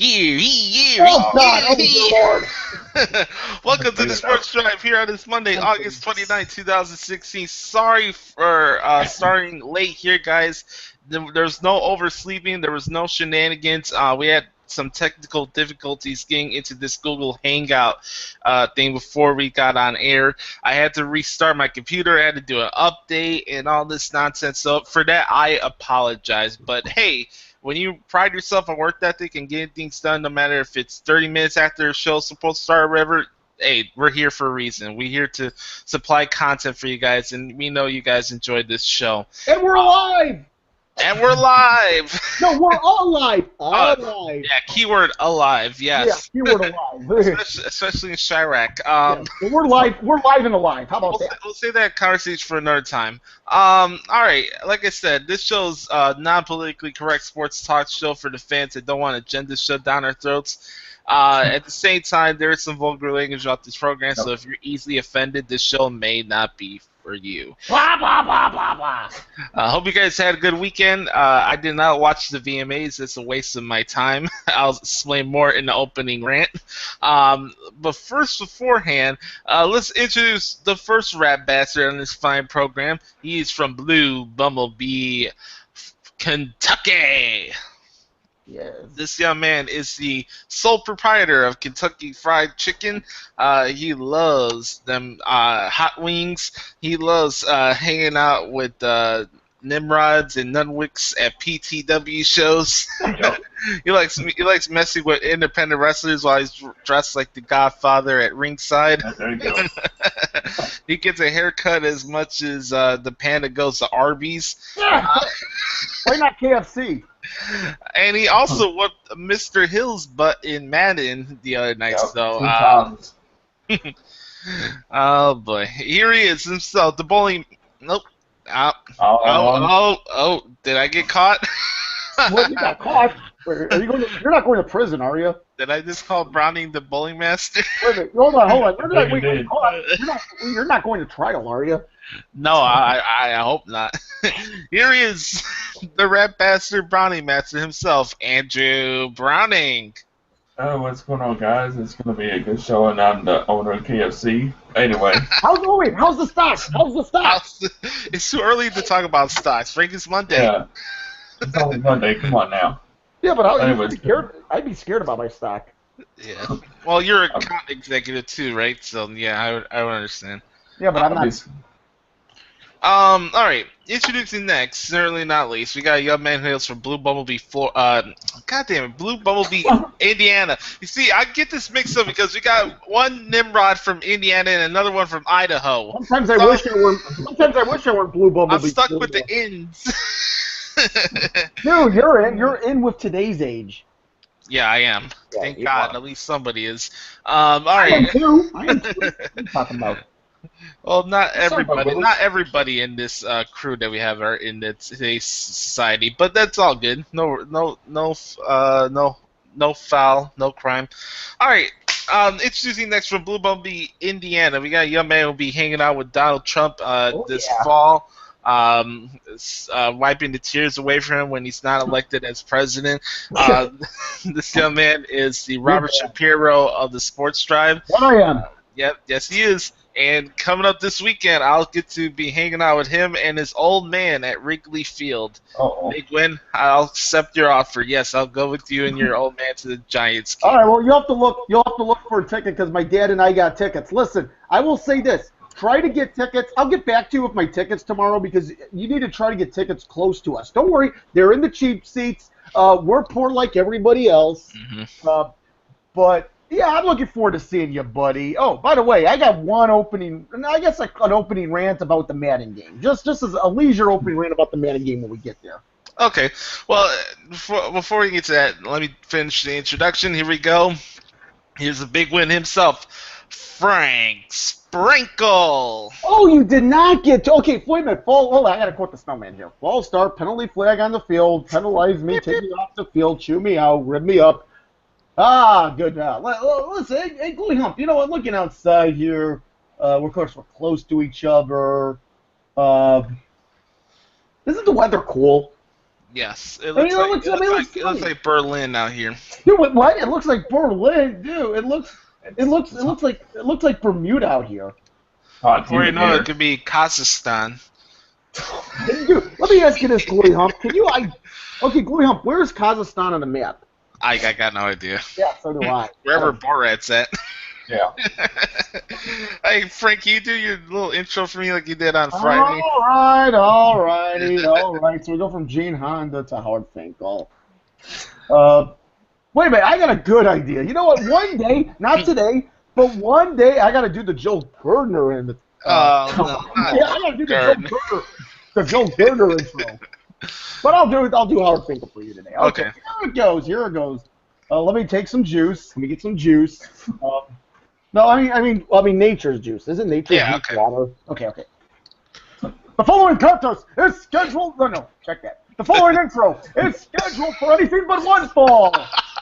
Oh God! Oh dear Lord! Welcome to the Sports Drive here on this Monday, August 29th, 2016. Sorry for starting late here, guys. There's no oversleeping. There was no shenanigans. We had some technical difficulties getting into this Google Hangout thing before we got on air. I had to restart my computer. I had to do an update and all this nonsense. So for that, I apologize. But hey, when you pride yourself on work ethic and getting things done, no matter if it's 30 minutes after the show's supposed to start or whatever, hey, we're here for a reason. We're here to supply content for you guys, and we know you guys enjoyed this show. And we're alive! And we're live! No, we're alive! Alive! Yeah, keyword alive, yes. Yeah, keyword alive. Especially in Chirac. Yeah, we're live and alive. How about that? We'll say that conversation for another time. All right, like I said, this show's non-politically correct sports talk show for the fans that don't want agenda shoved down our throats. At the same time, there is some vulgar language about this program, so if you're easily offended, this show may not be for you. Blah, blah, blah, blah, blah. Hope you guys had a good weekend. I did not watch the VMAs. It's a waste of my time. I'll explain more in the opening rant. But first, beforehand, let's introduce the first rap bastard on this fine program. He's from Blue Bumblebee, Kentucky. Yes. This young man is the sole proprietor of Kentucky Fried Chicken. He loves them hot wings. He loves hanging out with Nimrods and Nunwicks at PTW shows. He likes messing with independent wrestlers while he's dressed like the Godfather at ringside. There you go. He gets a haircut as much as the panda goes to Arby's. Why not KFC? And he also whooped Mr. Hill's butt in Madden the other night. Yep, So, 2 times. oh boy, here he is himself, the bowling. Nope. Oh, Did I get caught? Well, you got caught. You're not going to prison, are you? Did I just call Browning the bowling master? Wait a minute. Hold on. Yeah, you did. You're not going to trial, are you? No, I hope not. Here he is, the rap bastard Browning master himself, Andrew Browning. Oh, what's going on, guys? It's going to be a good show, and I'm the owner of KFC. Anyway. How's the stock? It's too early to talk about stocks. Frank, it's Monday. Yeah. It's only Monday. Come on now. Yeah, but Anyways. I'd be scared about my stock. Yeah. Well, you're a account executive too, right? So yeah, I would understand. Yeah, but I'm not. All right. Introducing next, certainly not least, we got a young man who hails from Blue Bumblebee, Blue Bumblebee, Indiana. You see, I get this mixed up because we got one Nimrod from Indiana and another one from Idaho. Sometimes I wish I were Blue Bumblebee. I'm stuck with the ins. Dude, you're in with today's age. Yeah, I am. Yeah, Thank you God. are. At least somebody is. All right. I am too. What are you talking about? Well, not everybody. Willis. Not everybody in this crew that we have are in today's society, but that's all good. No foul, no crime. All right. Introducing next from Blue Bumblebee, Indiana. We got a young man who'll be hanging out with Donald Trump this fall. Wiping the tears away from him when he's not elected as president. This young man is the Robert Shapiro of the Sports Drive. What I am. Yep, yes he is. And coming up this weekend, I'll get to be hanging out with him and his old man at Wrigley Field. Uh-oh. Big win. I'll accept your offer. Yes, I'll go with you and your old man to the Giants game. All right. Well, you'll have to look for a ticket because my dad and I got tickets. Listen, I will say this. Try to get tickets. I'll get back to you with my tickets tomorrow because you need to try to get tickets close to us. Don't worry. They're in the cheap seats. We're poor like everybody else. Mm-hmm. But, yeah, I'm looking forward to seeing you, buddy. Oh, by the way, I got one opening, I guess an opening rant about the Madden game. Just as a leisure opening rant about the Madden game when we get there. Okay. Well, before we get to that, let me finish the introduction. Here we go. Here's a big win himself, Frank Sprinkle. Oh, you did not get to, okay, wait a minute. Hold on, I got to quote the snowman here. False start, penalty flag on the field, penalize me, take me off the field, chew me out, rib me up. Ah, good. Listen, hey, Gully Hump, you know what? Looking outside here, of course, we're close to each other. Isn't the weather cool? Yes, it I mean, looks like it looks funny. like Berlin out here. Dude, what? It looks like Berlin, dude. It looks like Bermuda out here. Hot Or you humid know, here. it could be Kazakhstan. Dude, let me ask you this, Glory Hump. Okay, Glory Hump, where's Kazakhstan on the map? I got no idea. Yeah, so do I. Wherever Borat's at. Yeah. Hey, Frank, can you do your little intro for me like you did on Friday? All right. So we go from Gene Honda to Howard Finkel. Wait a minute, I got a good idea. You know what? One day, not today, but one day I got to do the Joe Gardner in the. No, yeah, I got to do the Joe Gardner intro. But I'll do Howard Finkel for you today. Okay. Here it goes. Let me take some juice. Let me get some juice. No, I mean nature's juice. Isn't nature's juice water? Okay. The following contest is scheduled. No, check that. The following intro is scheduled for anything but one fall.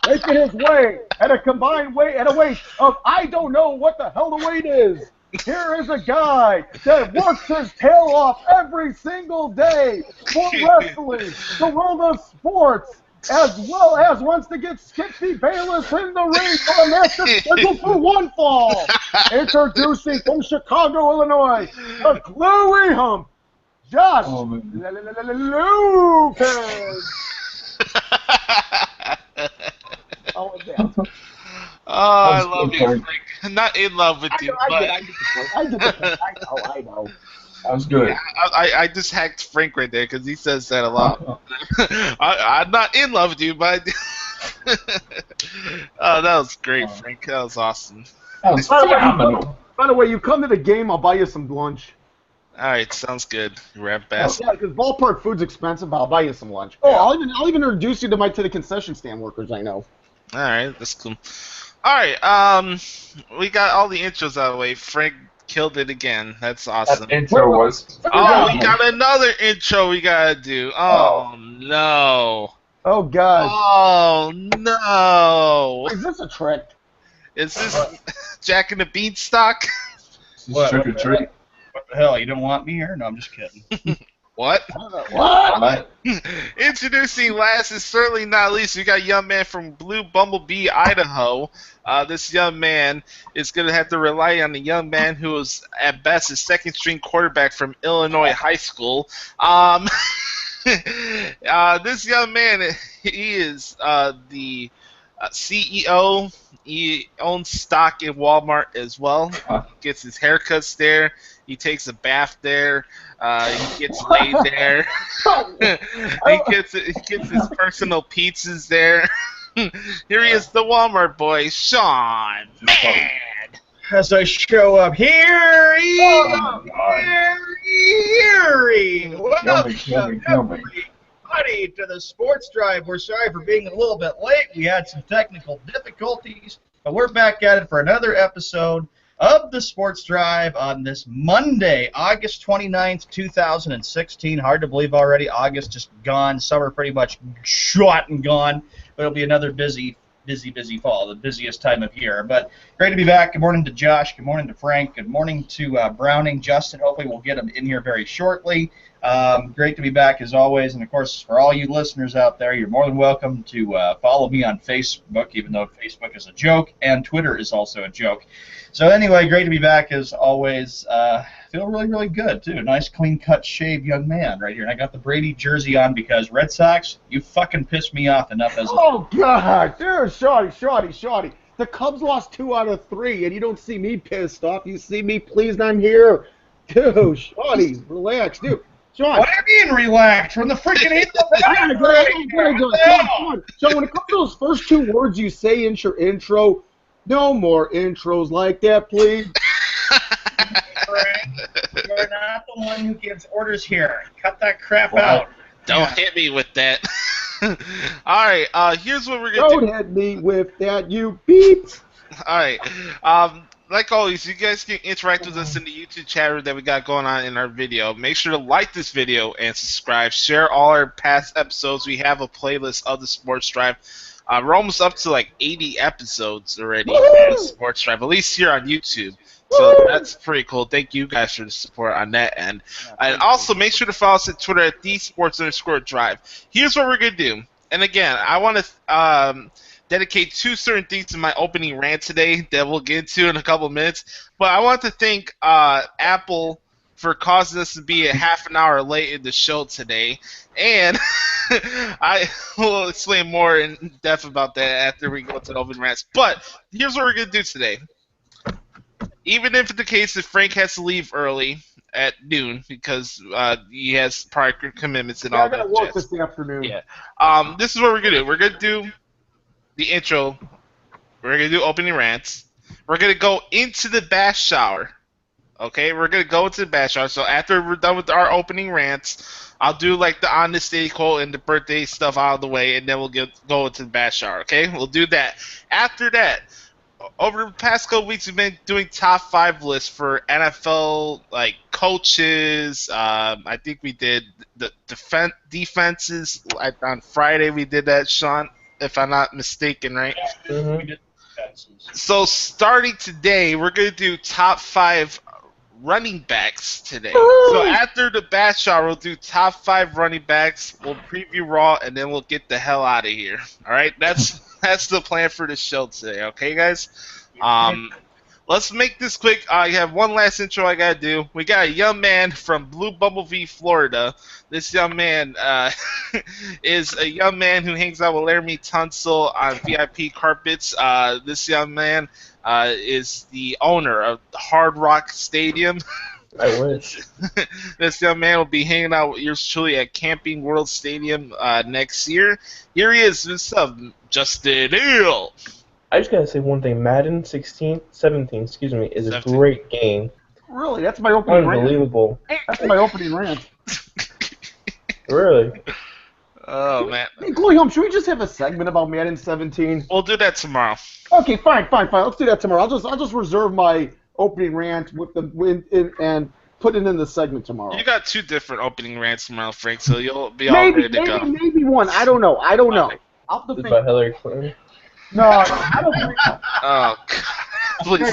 Making his way at a combined weight at a weight of I don't know what the hell the weight is. Here is a guy that works his tail off every single day for wrestling, the world of sports, as well as wants to get Skippy Bayless in the ring for a match that's scheduled for one fall. Introducing from Chicago, Illinois, the Glory Hump, Josh Lucas. I love you, Frank. Not in love with you, but I know. That was good. I just hacked Frank right there because he says that a lot. I'm not in love with you, but oh, that was great, Frank. That was awesome. That was phenomenal. By the way, you come to the game, I'll buy you some lunch. All right, sounds good. Rap bastard. Yeah, because ballpark food's expensive, but I'll buy you some lunch. Oh, I'll even introduce you to the concession stand workers I know. All right, that's cool. All right, we got all the intros out of the way. Frank killed it again. That's awesome. That intro was. Oh, we got another intro we gotta do. Oh no. Oh gosh. Oh no. Is this a trick? Is this Jack and the Beanstalk? What? Trick or treat. What the hell? You don't want me here? No, I'm just kidding. What? What? Introducing last and certainly not least, we got a young man from Blue Bumblebee, Idaho. This young man is going to have to rely on a young man who is, at best, a second-string quarterback from Illinois High School. This young man, he is the CEO. He owns stock in Walmart as well. He gets his haircuts there. He takes a bath there. He gets laid there. he gets his personal pizzas there. Here he is, the Walmart boy, Sean. Man. As I show up, here he Welcome, everybody, to the Sports Drive. We're sorry for being a little bit late. We had some technical difficulties, but we're back at it for another episode of the Sports Drive on this Monday, August 29th, 2016. Hard to believe already. August just gone. Summer pretty much shot and gone. But it'll be another busy fall, the busiest time of year. But great to be back. Good morning to Josh. Good morning to Frank. Good morning to Browning. Justin, hopefully we'll get him in here very shortly. Great to be back as always. And, of course, for all you listeners out there, you're more than welcome to follow me on Facebook, even though Facebook is a joke, and Twitter is also a joke. So anyway, great to be back as always. Feel really, really good, too. Nice, clean-cut, shaved young man right here. And I got the Brady jersey on because Red Sox, you fucking pissed me off enough as Oh, God. Dude, shorty. The Cubs lost 2 out of 3, and you don't see me pissed off. You see me pleased I'm here. Dude, shorty, relax. Dude, Sean. What do you mean relax? From the freaking I gotta go. So when it comes to those first 2 words you say in your intro, no more intros like that, please. You're not the one who gives orders here. Cut that crap out. Don't hit me with that. All right, here's what we're going to do. Don't hit me with that, you beep. All right. Like always, you guys can interact with us in the YouTube chat room that we got going on in our video. Make sure to like this video and subscribe. Share all our past episodes. We have a playlist of the Sports Drive. We're almost up to like 80 episodes already for the Sports Drive, at least here on YouTube. So that's pretty cool. Thank you guys for the support on that end. And also make sure to follow us on Twitter at @thesports_drive. Here's what we're gonna do. And again, I want to dedicate 2 certain things to my opening rant today that we'll get into in a couple minutes. But I want to thank Apple for causing us to be a half an hour late in the show today. And I will explain more in depth about that after we go to the open rants. But here's what we're going to do today. Even if the case that Frank has to leave early at noon because he has prior commitments and all that. I gotta work this afternoon. Yeah. This is what we're going to do. We're going to do the intro. We're going to do opening rants. We're going to go into the bath shower. Okay, we're going to go into the bath shower. So after we're done with our opening rants, I'll do like the on this day quote and the birthday stuff out of the way, and then we'll go into the bath shower. Okay, we'll do that. After that, over the past couple weeks, we've been doing top 5 lists for NFL like coaches. I think we did the defenses on Friday. We did that, Sean, if I'm not mistaken, right? We did defenses. So starting today, we're gonna do top 5 running backs today. So after the bath shower, we'll do top 5 running backs. We'll preview Raw, and then we'll get the hell out of here. All right, that's the plan for the show today. Okay, guys. Let's make this quick. I have one last intro I gotta do. We got a young man from Blue Bumblebee, Florida. This young man is a young man who hangs out with Laramie Tunsil on VIP carpets. This young man is the owner of Hard Rock Stadium. I wish. This young man will be hanging out with yours truly at Camping World Stadium next year. Here he is, Mr. Justin Hill. I just gotta say one thing. Madden 17, is a great game. Really? That's my opening rant. Unbelievable. That's my opening rant. Really? Oh, man. Hey, Glory Home, should we just have a segment about Madden 17? We'll do that tomorrow. Okay, fine. Let's do that tomorrow. I'll just reserve my opening rant with and put it in the segment tomorrow. You got 2 different opening rants tomorrow, Frank, so you'll be all ready to go. Maybe one. I don't know. I'll have to It's think. about Hillary Clinton. No, I don't think. Oh, God. Please,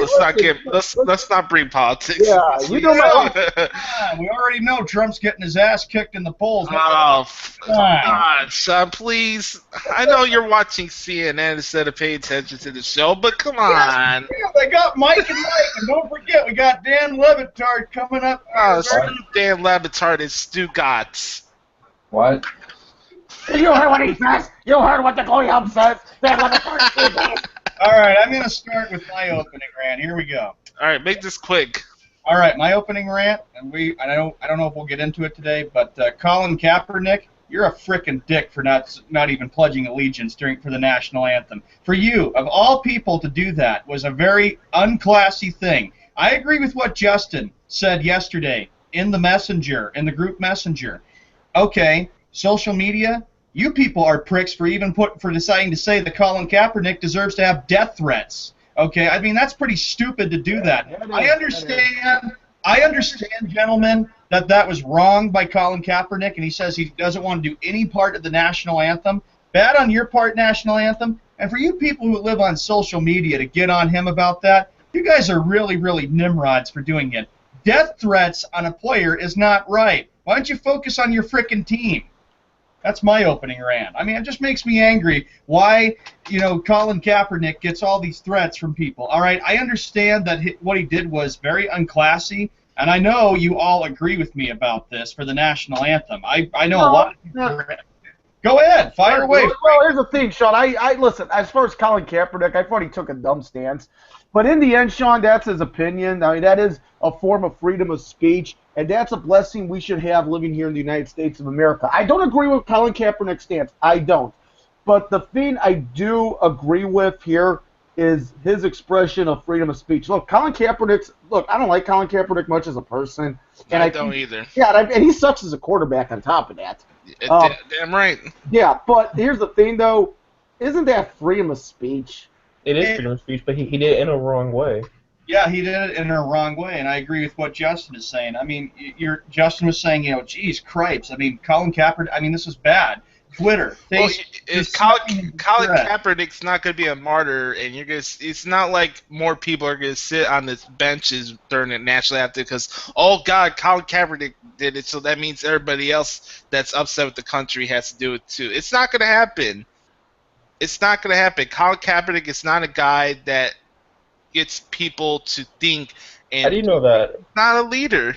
let's not bring politics. Yeah, you know my. We already know Trump's getting his ass kicked in the polls. Oh, God, son, please. I know you're watching CNN instead of paying attention to the show, but come on. Yeah, they got Mike, and don't forget, we got Dan Le Batard coming up. Oh, screw Dan Le Batard and Stu Gatz. What? You heard what he says. You heard what the Glory Home says. All right, I'm going to start with my opening rant. Here we go. All right, make this quick. All right, my opening rant, and I don't know if we'll get into it today, but Colin Kaepernick, you're a frickin' dick for not even pledging allegiance for the national anthem. For you, of all people, to do that was a very unclassy thing. I agree with what Justin said yesterday in the group messenger. Okay, social media, you people are pricks for deciding to say that Colin Kaepernick deserves to have death threats. Okay, I mean, that's pretty stupid to do that. I understand, gentlemen, that was wrong by Colin Kaepernick, and he says he doesn't want to do any part of the national anthem. Bad on your part, national anthem. And for you people who live on social media to get on him about that, you guys are really, really nimrods for doing it. Death threats on a player is not right. Why don't you focus on your frickin' team? That's my opening rant. I mean, it just makes me angry why, Colin Kaepernick gets all these threats from people. All right, I understand that what he did was very unclassy, and I know you all agree with me about this for the national anthem. I know a lot of people. Go ahead, fire away. Well, here's the thing, Sean. I listen. As far as Colin Kaepernick, I thought he took a dumb stance, but in the end, Sean, that's his opinion. I mean, that is a form of freedom of speech, and that's a blessing we should have living here in the United States of America. I don't agree with Colin Kaepernick's stance. I don't. But the thing I do agree with here is his expression of freedom of speech. Look, I don't like Colin Kaepernick much as a person. And I don't either. Yeah, and he sucks as a quarterback on top of that. Damn right. Yeah, but here's the thing, though. Isn't that freedom of speech? It is freedom of speech, but he did it in a wrong way. Yeah, he did it in a wrong way, and I agree with what Justin is saying. I mean, Justin was saying, geez, cripes. I mean, Colin Kaepernick, this is bad. Twitter, Well, Facebook. is just Colin something in Colin thread. Kaepernick's not going to be a martyr, and you're going to. It's not like more people are going to sit on the benches during the national anthem because, oh God, Colin Kaepernick did it, so that means everybody else that's upset with the country has to do it too. It's not going to happen. It's not going to happen. Colin Kaepernick is not a guy that gets people to think, How do you and know that? not a leader.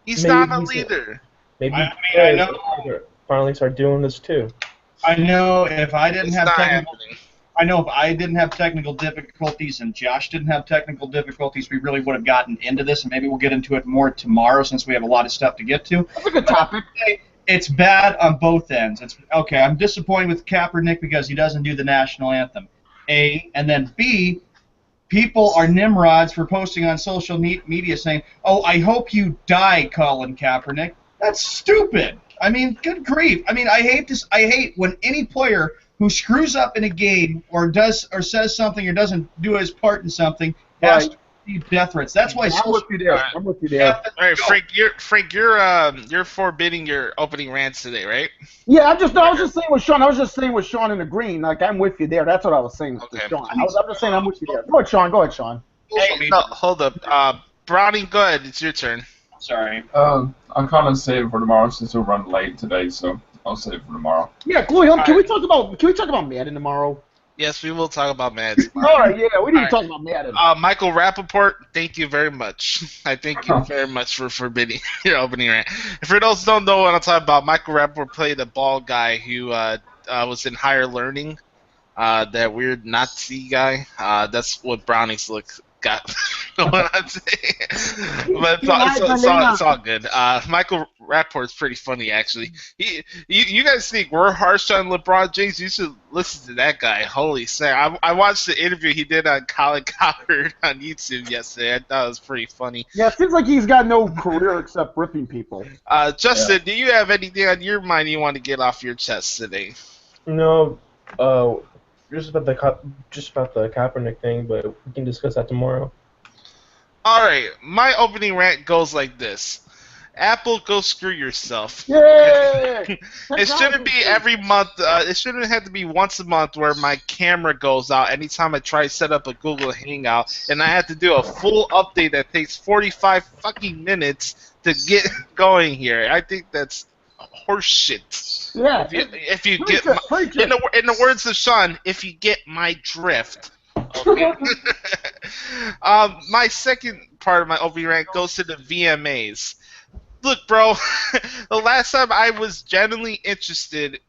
He's Maybe not a he's a- leader. Maybe I players know. are finally start doing this too. I know if I didn't It's have not technical, happening. I know if I didn't have technical difficulties and Josh didn't have technical difficulties, we really would have gotten into this, and maybe we'll get into it more tomorrow since we have a lot of stuff to get to. That's a good topic. It's bad on both ends. It's okay. I'm disappointed with Kaepernick because he doesn't do the national anthem. A, and then B, people are nimrods for posting on social media saying, "Oh, I hope you die, Colin Kaepernick." That's stupid. I mean, good grief. I mean, I hate this. I hate when any player who screws up in a game or does or says something or doesn't do his part in something has Right. to receive death threats. That's why I'm social with you there. I'm with you there. All right, Frank, you're forbidding your opening rants today, right? Yeah, I was just saying with Sean. I was just saying with Sean in the green. Like, I'm with you there. That's what I was saying with Okay. Sean. I'm just saying I'm with you there. Go ahead, Sean. Go ahead, Sean. Hey, no, hold up. Browning, go ahead. It's your turn. Sorry. I'm kind of saving for tomorrow since we'll run late today, so I'll save it for tomorrow. Yeah, Chloe, can we talk about Madden tomorrow? Yes, we will talk about Madden. All right, yeah, we need to All talk about Madden. Michael Rappaport, thank you very much. I thank you very much for forbidding your opening rant. For those who don't know what I'm talking about, Michael Rappaport played a bald guy who was in Higher Learning, that weird Nazi guy. That's what Browning's got going on today. But it's all good. Michael Rappaport's pretty funny, actually. You guys think we're harsh on LeBron James? You should listen to that guy. Holy snap. I watched the interview he did on Colin Cowherd on YouTube yesterday. I thought it was pretty funny. Yeah, it seems like he's got no career except ripping people. Justin, do you have anything on your mind you want to get off your chest today? No, just about the Kaepernick thing, but we can discuss that tomorrow. Alright, my opening rant goes like this. Apple, go screw yourself. Yay! It shouldn't be every month. It shouldn't have to be once a month where my camera goes out anytime I try to set up a Google Hangout, and I have to do a full update that takes 45 fucking minutes to get going here. I think that's horseshit. Yeah. If you Preach get it, preach it. in the words of Sean, if you get my drift. Okay. My second part of my opening rant goes to the VMAs. Look, bro, the last time I was genuinely interested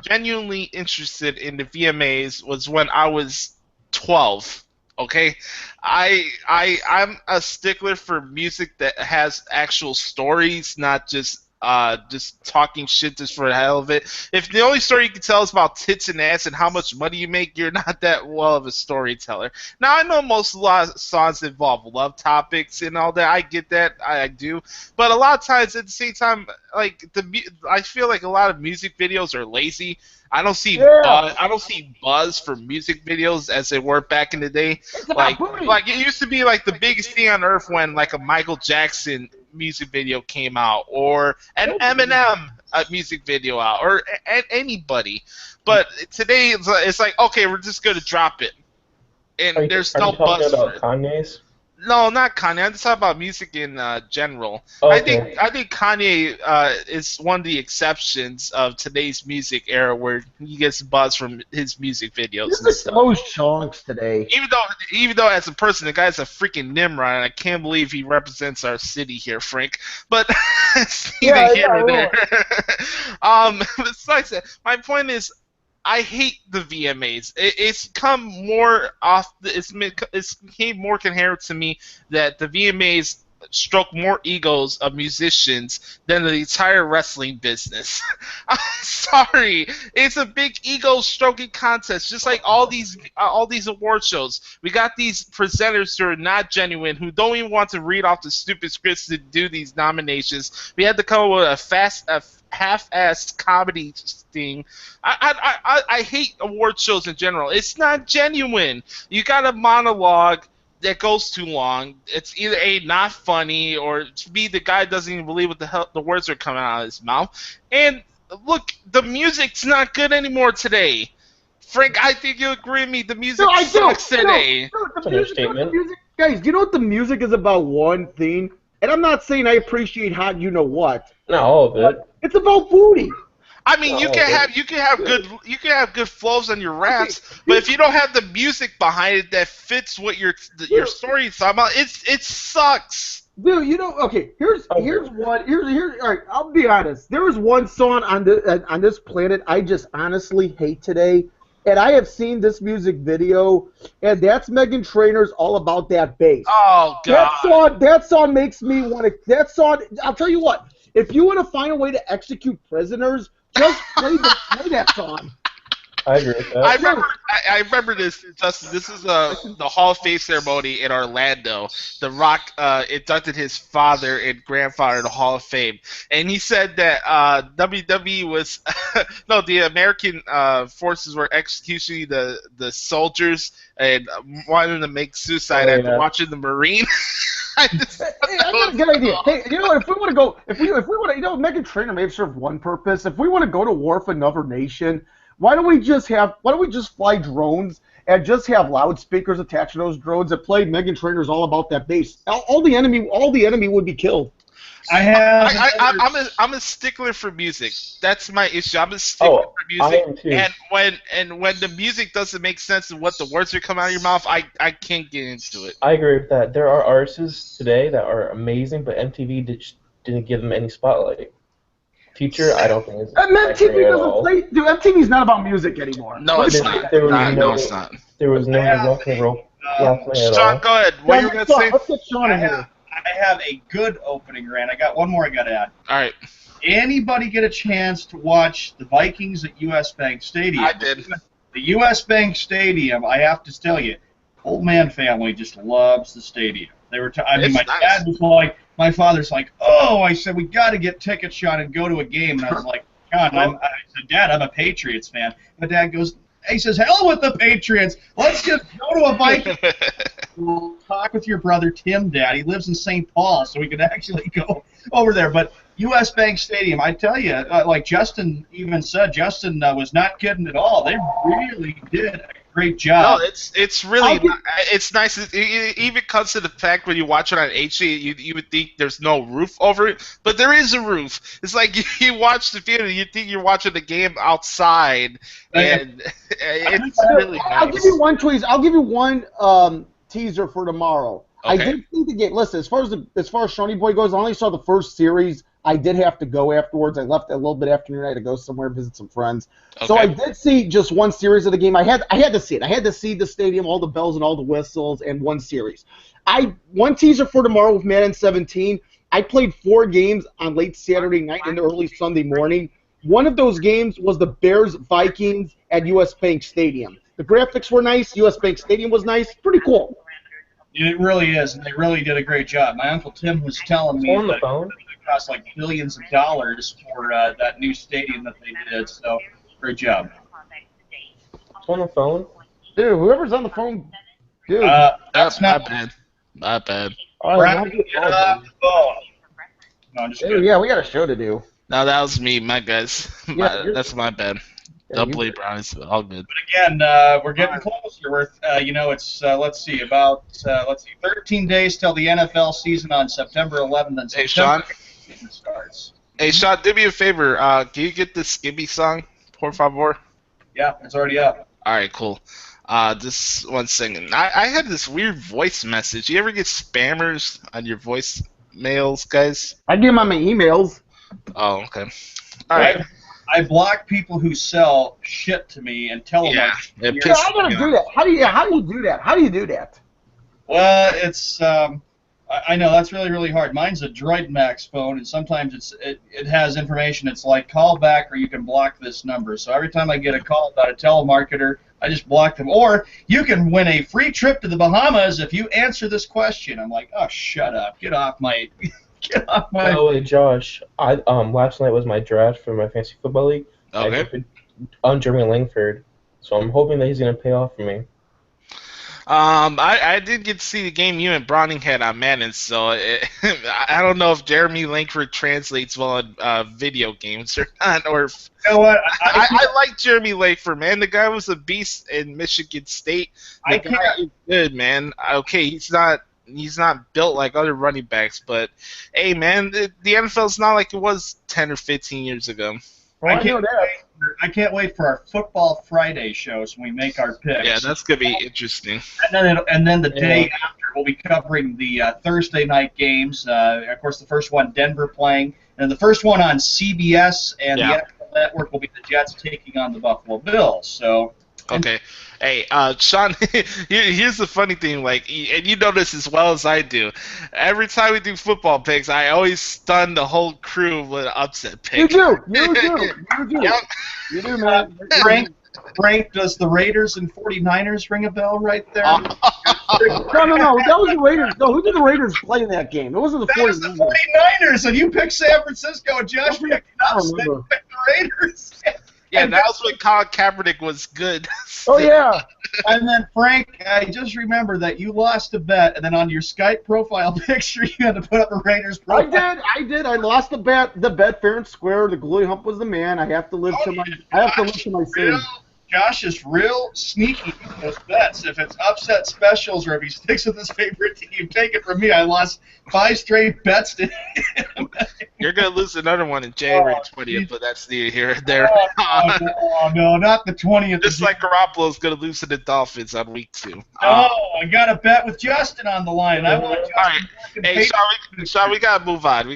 in the VMAs was when I was 12. Okay, I'm a stickler for music that has actual stories, not just talking shit just for the hell of it. If the only story you can tell is about tits and ass and how much money you make, you're not that well of a storyteller. Now, I know a lot of songs involve love topics and all that. I get that, I do. But a lot of times, at the same time, like I feel like a lot of music videos are lazy. I don't see buzz for music videos as they were back in the day. Like it used to be like the biggest thing on earth when like a Michael Jackson music video came out, or an Eminem music video out, or anybody. But today it's like, okay, we're just gonna drop it, and there's no buzz for it. Kanye's? No, not Kanye. I'm just talking about music in general. Okay. I think Kanye is one of the exceptions of today's music era where he gets buzz from his music videos and stuff. Those chunks today. Even though as a person, the guy's a freaking Nimrod, and I can't believe he represents our city here, Frank. But it's neither here nor there. Besides that, my point is, I hate the VMAs. It's become more off. It's became more coherent to me that the VMAs stroke more egos of musicians than the entire wrestling business. I'm sorry, it's a big ego stroking contest, just like all these award shows. We got these presenters who are not genuine, who don't even want to read off the stupid scripts to do these nominations. We had to come up with a half-assed comedy thing. I hate award shows in general. It's not genuine. You got a monologue that goes too long. It's either A, not funny, or B, the guy doesn't even believe what the hell the words are coming out of his mouth. And look, the music's not good anymore today. Frank, I think you agree with me. The music No, I sucks do. today. No, That's the an music, understatement. guys, you know what the music is about? One thing, and I'm not saying I appreciate hot you know what. Not all of it. It's about booty. I mean, No, you can have good flows on your raps, but if you don't have the music behind it that fits what your story is about, it sucks. Dude, you know, okay. Here's one. Here's. All right, I'll be honest. There is one song on this planet I just honestly hate today, and I have seen this music video, and that's Meghan Trainor's "All About That Bass." Oh God. That song makes me want to. That song. I'll tell you what. If you want to find a way to execute prisoners, just play that song. I agree with that. I remember this, Justin. This is the Hall of Fame ceremony in Orlando. The Rock inducted his father and grandfather in the Hall of Fame, and he said that WWE was no, the American forces were executing the soldiers and wanted to make suicide after watching the Marine. Hey, I got a good idea. Hey, you know what? If we want to go, if we want to, you know, Meghan Trainor may have served one purpose. If we want to go to war with another nation, why don't we just fly drones and just have loudspeakers attached to those drones that play Meghan Trainor's "All About That Bass"? All the enemy would be killed. I'm a stickler for music. That's my issue. I'm a stickler for music. I am too. And when the music doesn't make sense and what the words are coming out of your mouth, I can't get into it. I agree with that. There are artists today that are amazing, but MTV didn't give them any spotlight. Future, I don't think is MTV doesn't play. Dude, MTV's not about music anymore. No, it's not. No, it's not. There was no rock and roll at Sean, all. go ahead. What you gonna say? Let's get Sean in here. I have a good opening rant. I got one more I got to add. All right. Anybody get a chance to watch the Vikings at U.S. Bank Stadium? I did. The U.S. Bank Stadium, I have to tell you, Old Man family just loves the stadium. They were. Dad was like, my father's like, oh, I said we got to get tickets, Sean, and go to a game. And I was like, God, I said, Dad, I'm a Patriots fan. My dad goes, he says, hell with the Patriots. Let's just go to a Vikings. We'll talk with your brother Tim, Dad. He lives in St. Paul, so we could actually go over there. But U.S. Bank Stadium, I tell you, like Justin even said, Justin was not kidding at all. They really did a great job. No, it's really it's nice. It even comes to the fact when you watch it on HD, you would think there's no roof over it, but there is a roof. It's like you watch the theater, you think you're watching the game outside, and it's really nice. I'll give you one tweet. I'll give you one teaser for tomorrow. Okay. I did see the game. Listen, as far as Shawnee Boy goes, I only saw the first series. I did have to go afterwards. I left a little bit afternoon. I had to go somewhere, visit some friends. Okay. So I did see just one series of the game. I had to see it. I had to see the stadium, all the bells and all the whistles, and one series. One teaser for tomorrow with Madden 17. I played 4 games on late Saturday night and early Sunday morning. One of those games was the Bears-Vikings at U.S. Bank Stadium. The graphics were nice. U.S. Bank Stadium was nice. Pretty cool. It really is, and they really did a great job. My Uncle Tim was telling me On the that phone? it cost like billions of dollars for that new stadium that they did, so great job. On the phone? Dude, whoever's on the phone, dude. That's not not bad. Not bad. Brad, get off the phone. No, I'm just Dude, kidding. yeah, we got a show to do. No, that was me, my guys. That's my bad. Yeah, Don't you- believe Brownies. All good. Again, we're getting closer. We're, it's let's see, 13 days till the NFL season on September 11th, and Hey, September Sean? season starts. Hey, Sean, do me a favor. Can you get the Skibby song, por favor? Yeah, it's already up. All right, cool. Just one second. I had this weird voice message. You ever get spammers on your voice mails, guys? I give them on my emails. Oh, okay. All right. I block people who sell shit to me and tell them. Yeah, it Yeah, pisses I gotta me do off. that. How do you do that? How do you do that? Well, it's I know that's really really hard. Mine's a Droid Max phone, and sometimes it has information. It's like call back or you can block this number. So every time I get a call about a telemarketer, I just block them. Or you can win a free trip to the Bahamas if you answer this question. I'm like, oh, shut up, get off my. Get off my. By the way, Josh, last night was my draft for my fantasy football league. Okay. I drafted on Jeremy Langford, so I'm hoping that he's gonna pay off for me. I did get to see the game you and Browning had on Madden, so I don't know if Jeremy Langford translates well on video games or not. Or You know what? I like Jeremy Langford, man. The guy was a beast in Michigan State. The guy is good, man. Okay, he's not built like other running backs, but hey, man, the NFL's not like it was 10 or 15 years ago. Well, I can't wait for our Football Friday shows when we make our picks. Yeah, that's gonna be interesting. And then the day after, we'll be covering the Thursday night games. Of course, the first one, Denver playing, and the first one on CBS and the NFL Network will be the Jets taking on the Buffalo Bills. So. Okay. Hey, Sean, here's the funny thing, and you know this as well as I do. Every time we do football picks, I always stun the whole crew with an upset pick. You do, Yep. You do, man. Frank, does the Raiders and 49ers ring a bell right there? No. That was the Raiders. No, who did the Raiders play in that game? It wasn't the 49ers. That was the 49ers, and you picked San Francisco, and Josh picked the Raiders. Yeah, that was when Colin Kaepernick was good. Oh, yeah. And then, Frank, I just remember that you lost a bet, and then on your Skype profile picture, you had to put up a Raiders profile. I did. I lost the bet fair and square. The goalie hump was the man. I have to live to my sins. Josh is real sneaky with those bets. If it's upset specials or if he sticks with his favorite team, take it from me. I lost 5 straight bets to him. You're going to lose another one in January 20th, but that's neither here or there. Oh, no, not the 20th. Just like Garoppolo's going to lose to the Dolphins on week 2. No, I got a bet with Justin on the line. I want Justin. All right. Hey, Sean, we got to move on. All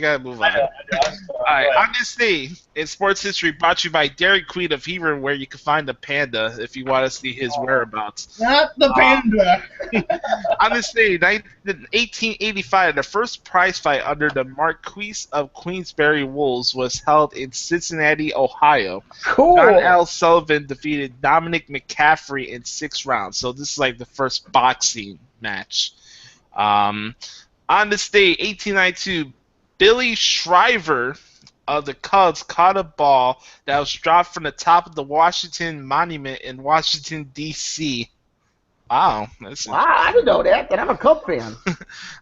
right, on this day in sports history, brought to you by Dairy Queen of Hebron, where you can find the panda if you want to see his whereabouts. Not the panda. On this day, 1885, the first prize fight under the Marquis of Queensberry Wolves was held in Cincinnati, Ohio. Cool. John L. Sullivan defeated Dominic McCaffrey in 6 rounds. So this is like the first boxing match. On this day, 1892, Billy Shriver of the Cubs caught a ball that was dropped from the top of the Washington Monument in Washington, D.C. Wow. I didn't know that, but I'm a Cub fan.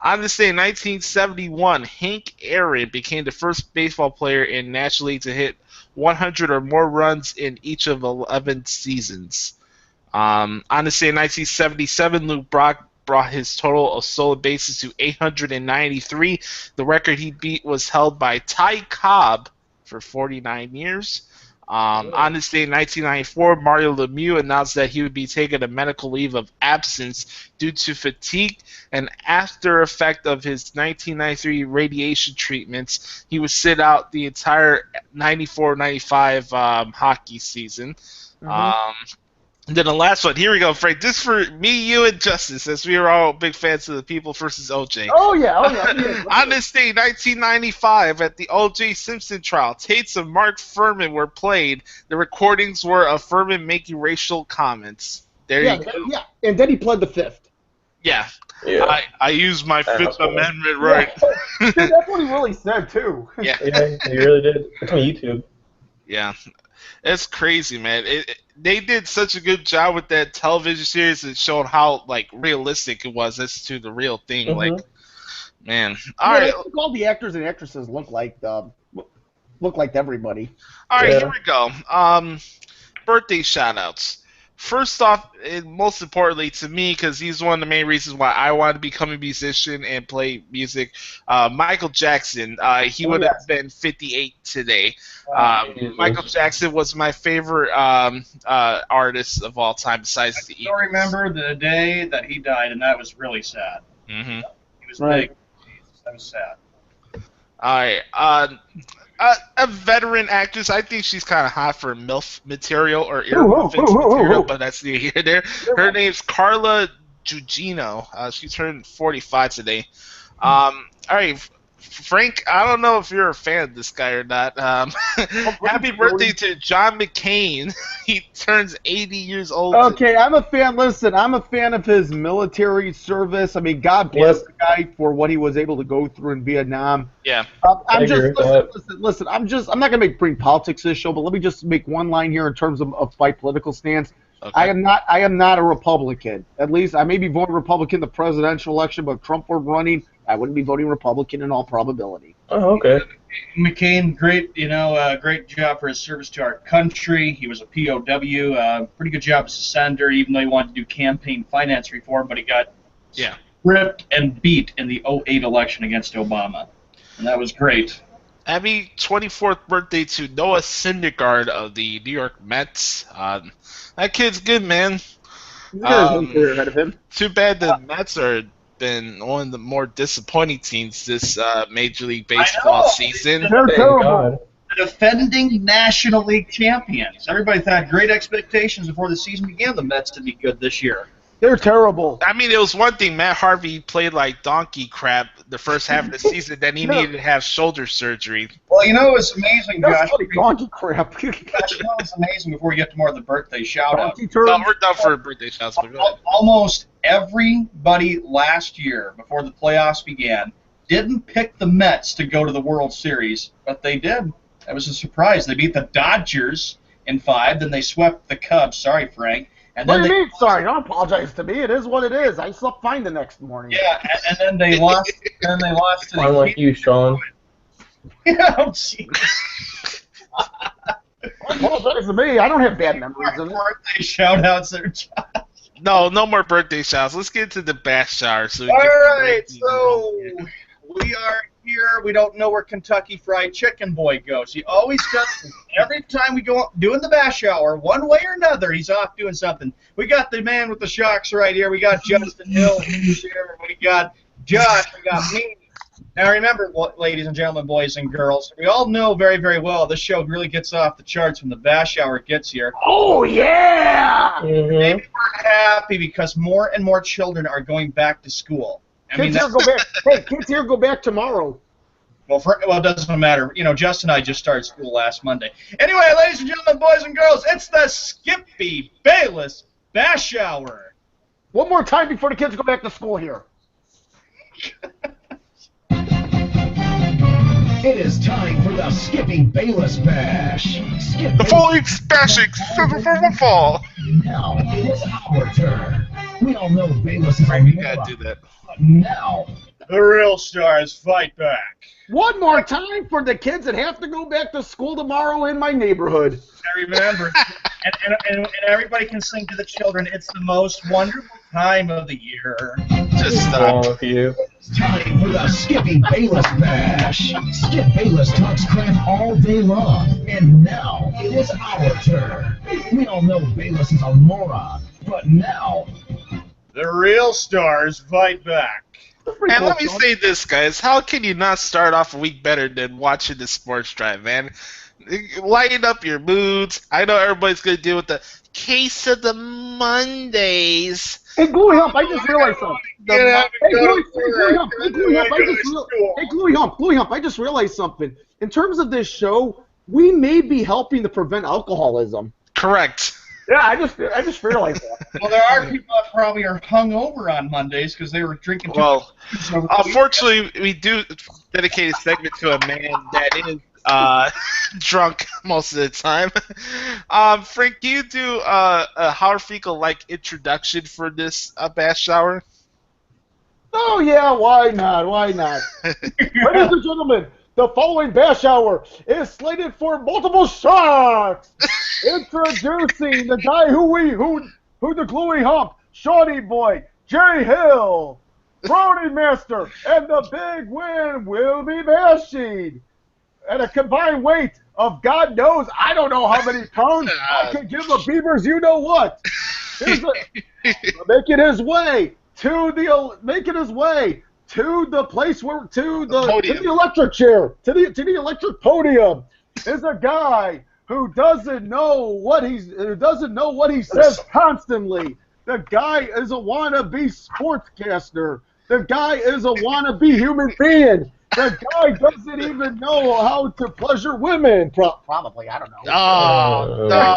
On this day, in 1971, Hank Aaron became the first baseball player in National League to hit 100 or more runs in each of 11 seasons. On this day, in 1977, Luke Brock brought his total of stolen bases to 893. The record he beat was held by Ty Cobb for 49 years. On this day in 1994, Mario Lemieux announced that he would be taking a medical leave of absence due to fatigue and after effect of his 1993 radiation treatments. He would sit out the entire 94-95 hockey season. And then the last one, here we go, Frank. This for me, you, and Justin, since we were all big fans of the People versus OJ. Oh, yeah. On this day, 1995, at the O.J. Simpson trial, tapes of Mark Furman were played. The recordings were of Furman making racial comments. There you go. Yeah, and then he pled the Fifth. Yeah. I used my Fifth Amendment right. Dude, that's what he really said, too. Yeah, he really did. It's on YouTube. Yeah. It's crazy, man. They did such a good job with that television series that showed how realistic it was as to the real thing. Mm-hmm. Man. All right. All the actors and actresses look like everybody. All right, here we go. Birthday shout-outs. First off, and most importantly to me, because he's one of the main reasons why I wanted to become a musician and play music, Michael Jackson. He would have been 58 today. Michael Jackson was my favorite artist of all time besides the Eagles. I still remember the day that he died, and that was really sad. Mm-hmm. He was big. Jesus, that was sad. All right. A veteran actress. I think she's kind of hot for MILF material or earmuffins material, but that's neither here nor there. Her name's Carla Gugino. She turned 45 today. All right, Frank, I don't know if you're a fan of this guy or not. Happy birthday to John McCain. He turns 80 years old. Okay, I'm a fan. Listen, I'm a fan of his military service. I mean, God bless the guy for what he was able to go through in Vietnam. Yeah. Listen. I'm not gonna bring politics to this show, but let me just make one line here in terms of my political stance. Okay. I am not a Republican. At least I may be voting Republican in the presidential election, but if Trump were running, I wouldn't be voting Republican in all probability. Oh, okay. McCain, great, great job for his service to our country. He was a POW, pretty good job as a senator, even though he wanted to do campaign finance reform, but he got ripped and beat in the 2008 election against Obama, and that was great. Happy 24th birthday to Noah Syndergaard of the New York Mets. That kid's good, man. He's got his own career ahead of him. Too bad the Mets are been one of the more disappointing teams this Major League Baseball season. They're Thank terrible. God. The defending National League champions. Everybody had great expectations before the season began. The Mets to be good this year. They're terrible. I mean, it was one thing. Matt Harvey played like donkey crap the first half of the season. Then he needed to have shoulder surgery. Well, it's amazing, That's Josh. funny, donkey crap. It's amazing before we get to more of the birthday shout-out. Donkey turd. No, we're done for birthday shots. But go ahead. Almost everybody last year, before the playoffs began, didn't pick the Mets to go to the World Series, but they did. That was a surprise. They beat the Dodgers in 5, then they swept the Cubs. Sorry, Frank. And What then do you mean? Sorry, don't apologize to me. It is what it is. I slept fine the next morning. Yeah, and then they lost. And then they lost to the Unlike you, Sean. Yeah, oh, jeez. Don't apologize to me. I don't have bad memories of it. Birthday shout-outs there, Josh. No more birthday shots. Let's get into the bash shower. So we All get right, so we are here. We don't know where Kentucky Fried Chicken Boy goes. He always does. Every time we go doing the bash hour, one way or another, he's off doing something. We got the man with the shocks right here. We got Justin Hill here. We got Josh. We got me. Now remember, ladies and gentlemen, boys and girls, we all know very, very well this show really gets off the charts when the bash hour gets here. Oh, yeah! Maybe we're happy because more and more children are going back to school. Kids here go back. Hey, kids here go back tomorrow. Well, it doesn't matter. Justin and I just started school last Monday. Anyway, ladies and gentlemen, boys and girls, it's the Skippy Bayless Bash Hour. One more time before the kids go back to school here. It is time for the Skippy Bayless Bash. Skip the full week's bashing for football. Now it is our turn. We all know Bayless is a You gotta do that. but now The real stars fight back. One more time for the kids that have to go back to school tomorrow in my neighborhood. I remember. and everybody can sing to the children, it's the most wonderful time of the year. Just What's stop. wrong with you? it's time for the Skippy Bayless Bash. Skip Bayless talks crap all day long, and now it is our turn. We all know Bayless is a moron, but now The real stars fight back. And let me say this, guys. How can you not start off a week better than watching the Sports Drive, man? Lighten up your moods. I know everybody's going to deal with the case of the Mondays. Hey, Gluey Hump, I just realized something. Hey, Gluey Hump, I just realized something. In terms of this show, we may be helping to prevent alcoholism. Correct. Yeah, I just realized that. Well, there are people that probably are hungover on Mondays because they were drinking too Well, much. So- unfortunately, we do dedicate a segment to a man that is drunk most of the time. Frank, do you do a Howard Finkel-like introduction for this bash shower? Oh, yeah, why not? Why not? Ladies and gentlemen, the following bash hour is slated for multiple shocks. Introducing the guy who the Gluey Hump, Shawnee Boy, Jerry Hill, Brody Master, and the Big Win will be bashing. At a combined weight of God knows, I don't know how many pounds, I can give the Beavers you know what. Making his way to the place where to the electric chair, to the electric podium is a guy who doesn't know what he says constantly. The guy is a wannabe sportscaster. The guy is a wannabe human being. The guy doesn't even know how to pleasure women. Probably, I don't know. Oh, no.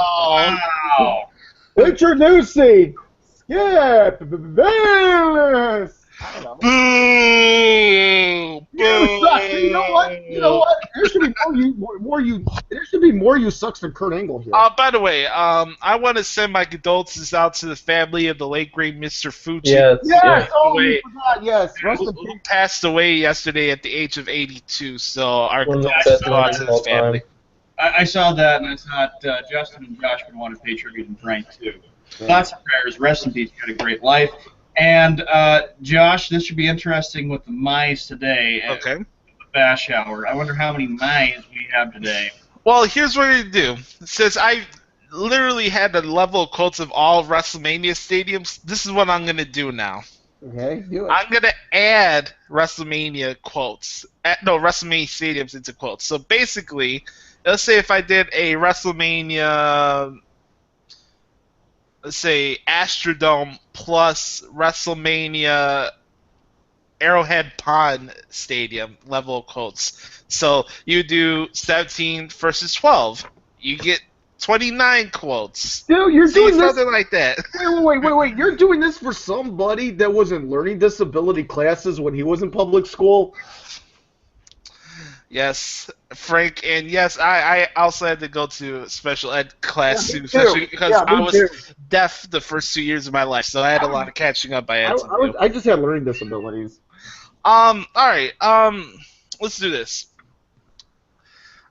Wow. Introducing Skip Bayless. I don't know. Boo! You suck. You know what? You know what? There should be more you. There should be more you sucks than Kurt Angle here. By the way, I want to send my condolences out to the family of the late great Mr. Fuji. Yes. Yes. Oh, Wait. you forgot. Yes. Rest in Who peace. passed away yesterday at the age of 82. So our One of the condolences best go out ones to of all his family. time. I saw that, and I thought Justin and Josh would want to pay tribute and Frank, too. Lots of prayers. Rest in peace. He had a great life. And, Josh, this should be interesting with the mice today at Okay. the Bash Hour. I wonder how many mice we have today. Well, here's what I do. Since I literally had the level of quotes of all WrestleMania stadiums, this is what I'm going to do now. Okay. Do it. I'm going to add WrestleMania quotes. WrestleMania stadiums into quotes. So basically, let's say if I did a WrestleMania, let's say Astrodome plus WrestleMania Arrowhead Pond Stadium level of quotes. So you do 17 versus 12. You get 29 quotes. Dude, you're See, doing this. something like that. Wait. You're doing this for somebody that was in learning disability classes when he was in public school? Yes, Frank, and yes, I also had to go to special ed class Yeah, too, me especially too. because Yeah, me I was too. deaf the first 2 years of my life, so I had a lot of catching up I had to do. I just had learning disabilities. All right, let's do this.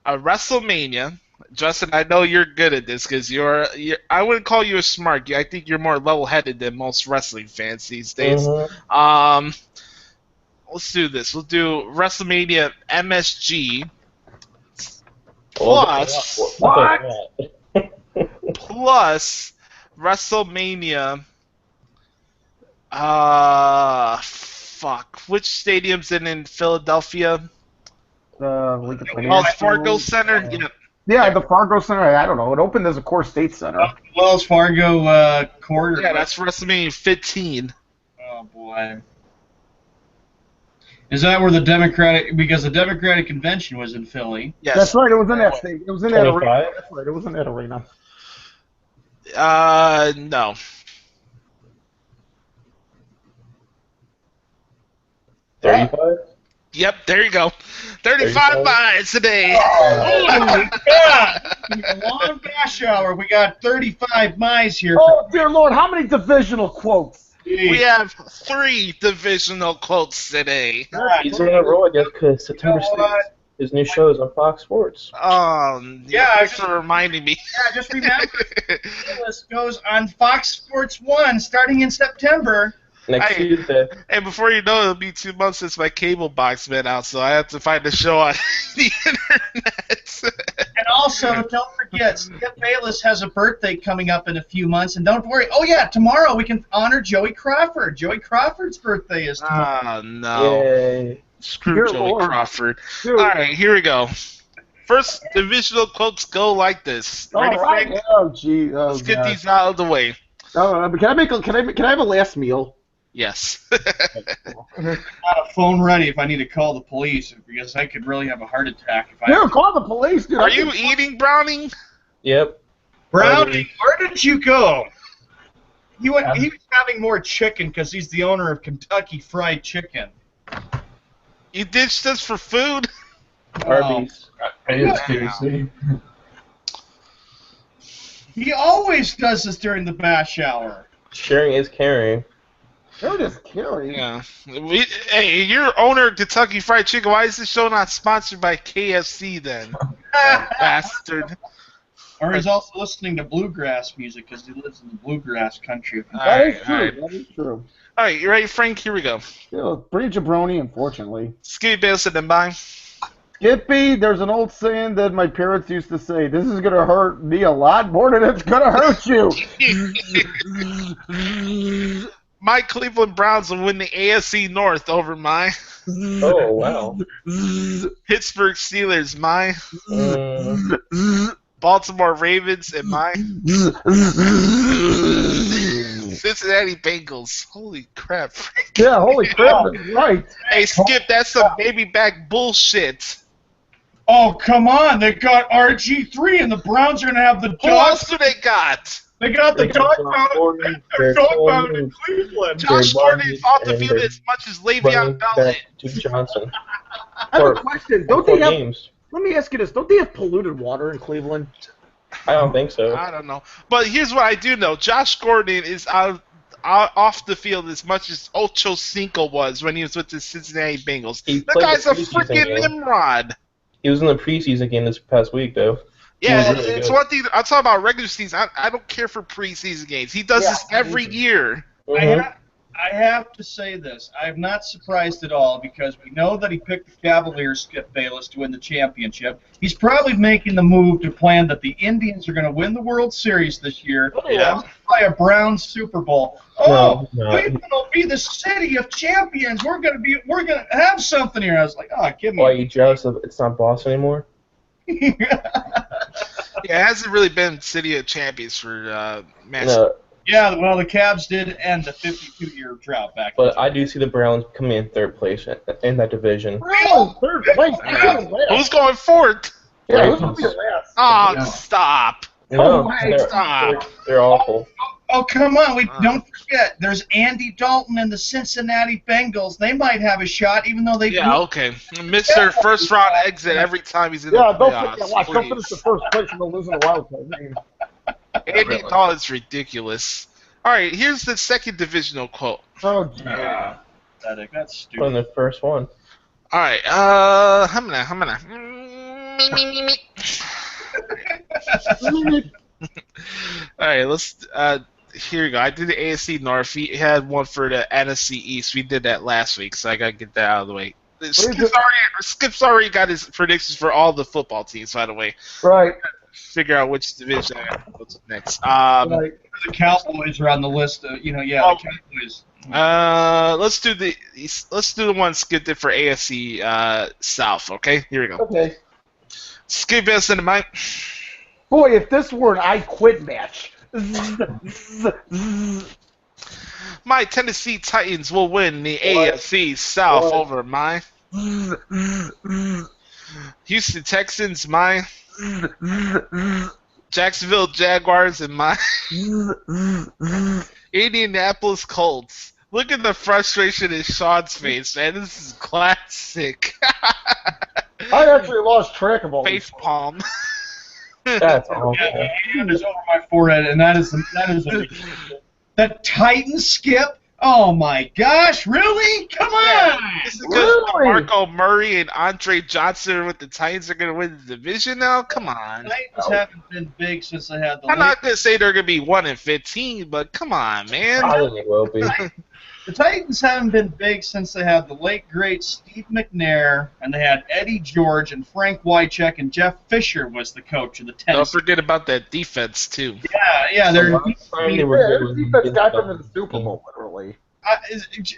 WrestleMania. Justin, I know you're good at this because you're. I wouldn't call you a smart. I think you're more level-headed than most wrestling fans these days. Mhm. Let's do this. We'll do WrestleMania MSG Plus. plus WrestleMania. Which stadium's in Philadelphia? Lincoln Wells Financial. Fargo Center. Yeah. Yeah, the Fargo Center. I don't know. It opened as a Core State Center. Wells Fargo quarter. Yeah, that's WrestleMania 15. Oh, boy. Is that where the Democratic... Because the Democratic Convention was in Philly. Yes. That's right. It was in that state. It was in that 25? arena. That's right. It was in that arena. No. Yep, there you go. 35 buys today. Holy God! In a long bash hour, we got 35 mice here. Oh, dear Lord. How many divisional quotes? We have 3 divisional quotes today. He's in a row, I guess, because September 6th, his new show is on Fox Sports. Yeah, thanks for reminding me. Yeah, just remember, this goes on Fox Sports 1 starting in September. Next Hey. Tuesday. And before you know it, it'll be 2 months since my cable box went out, so I have to find a show on the internet. And also, don't forget, Skip Bayless has a birthday coming up in a few months, and don't worry. Oh, yeah, tomorrow we can honor Joey Crawford. Joey Crawford's birthday is tomorrow. Oh, no. Yay. Screw Dear Joey Lord. Crawford. Dude. All right, here we go. First divisional quotes go like this. Ready, All right. Frank? Oh, gee. Oh, Let's get God. these out of the way. But can I have a last meal? Yes. Got a phone ready if I need to call the police, because I could really have a heart attack if I... Dude, call the police, dude. Are you eating, Browning? Yep. Brownie, where did you go? He was having more chicken because he's the owner of Kentucky Fried Chicken. You ditched us for food? Arby's. It's KC. He always does this during the bash hour. Sharing is caring. They're just killing. Yeah. Hey, you're owner of Kentucky Fried Chicken. Why is this show not sponsored by KFC then? Bastard. Or he's also listening to bluegrass music because he lives in the bluegrass country. That is All true. right. That is true. All right, you ready, Frank? Here we go. Pretty jabroni, unfortunately. Skippy Bayless and then bye. Skippy, there's an old saying that my parents used to say, this is going to hurt me a lot more than it's going to hurt you. My Cleveland Browns will win the AFC North over my Oh, wow. Pittsburgh Steelers, my Mm, Baltimore Ravens, and my Cincinnati Bengals. Holy crap, Frank. Yeah, holy crap, that's right. Hey, Skip, that's some baby back bullshit. Oh, come on. They got RG3, and the Browns are going to have the Who else dogs. do they got? They got the dog pound. They're dog pound in Cleveland. Josh Gordon is off the field as much as Le'Veon running Bell back is. Duke Johnson. I have a question. Don't they have? Games. Let me ask you this: don't they have polluted water in Cleveland? I don't think so. I don't know. But here's what I do know. Josh Gordon is off the field as much as Ocho Cinco was when he was with the Cincinnati Bengals. He The played guy's the a preseason freaking game. Nimrod. He was in the preseason game this past week, though. Yeah, He was really it's good. one thing. I'm talking about regular season. I don't care for preseason games. He does this every year. Mhm. I have to say this. I'm not surprised at all because we know that he picked the Cavaliers, Skip Bayless, to win the championship. He's probably making the move to plan that the Indians are going to win the World Series this year. Yeah. By a Browns Super Bowl. No, Oh, no. Cleveland will be the city of champions. We're gonna have something here. I was like, oh, give Why are me. you jealous of it's not Boston anymore? Yeah, it hasn't really been City of Champions for Max. No, Yeah, well, the Cavs did end the 52-year drought back. but I do see the Browns coming in third place in that division. Really? Third place. Who's going fourth? Yeah, who's gonna be last? Oh, No. stop. No, my God. they're awful. Oh, come on. Don't forget, there's Andy Dalton and the Cincinnati Bengals. They might have a shot, even though they Yeah, okay. Mr. First round exit every time he's in Yeah, the don't playoffs. forget. Watch, they'll Please. finish the first place and they'll lose in the wild card. I mean, Andy Dalton's ridiculous. All right, here's the second divisional quote. oh, yeah. That's Put in stupid. the first one. All right, Hamana. All right, let's. Here we go. I did the AFC North. We had one for the NFC East. We did that last week, so I gotta get that out of the way. Skip's already got his predictions for all the football teams, by the way. Right. Figure out which division I got to go to next. Right. The Cowboys are on the list. Oh. The Cowboys. Let's do the one Skip did for AFC South. Okay, here we go. Okay. Skip us in the mic. Boy, if this were an I Quit match. My Tennessee Titans will win the AFC South What? over my Houston Texans, my Jacksonville Jaguars, and my Indianapolis Colts. Look at the frustration in Sean's face, man. This is classic. I actually lost track of all Face these. palm. That's awful. Yeah, the hand is over my forehead, and that is the Titans, Skip. Oh my gosh, really? Come on! This is because Really? Marco Murray and Andre Johnson with the Titans are going to win the division now? Come on. Titans haven't been big since they had the. I'm not going to say they're going to be 1-15, but come on, man. I think it will be. The Titans haven't been big since they had the late great Steve McNair, and they had Eddie George and Frank Wycheck, and Jeff Fisher was the coach of the Don't Tennessee. forget about that defense, too. Yeah, they're. Last time they were Yeah, good this was defense got them against in the Super Bowl, literally.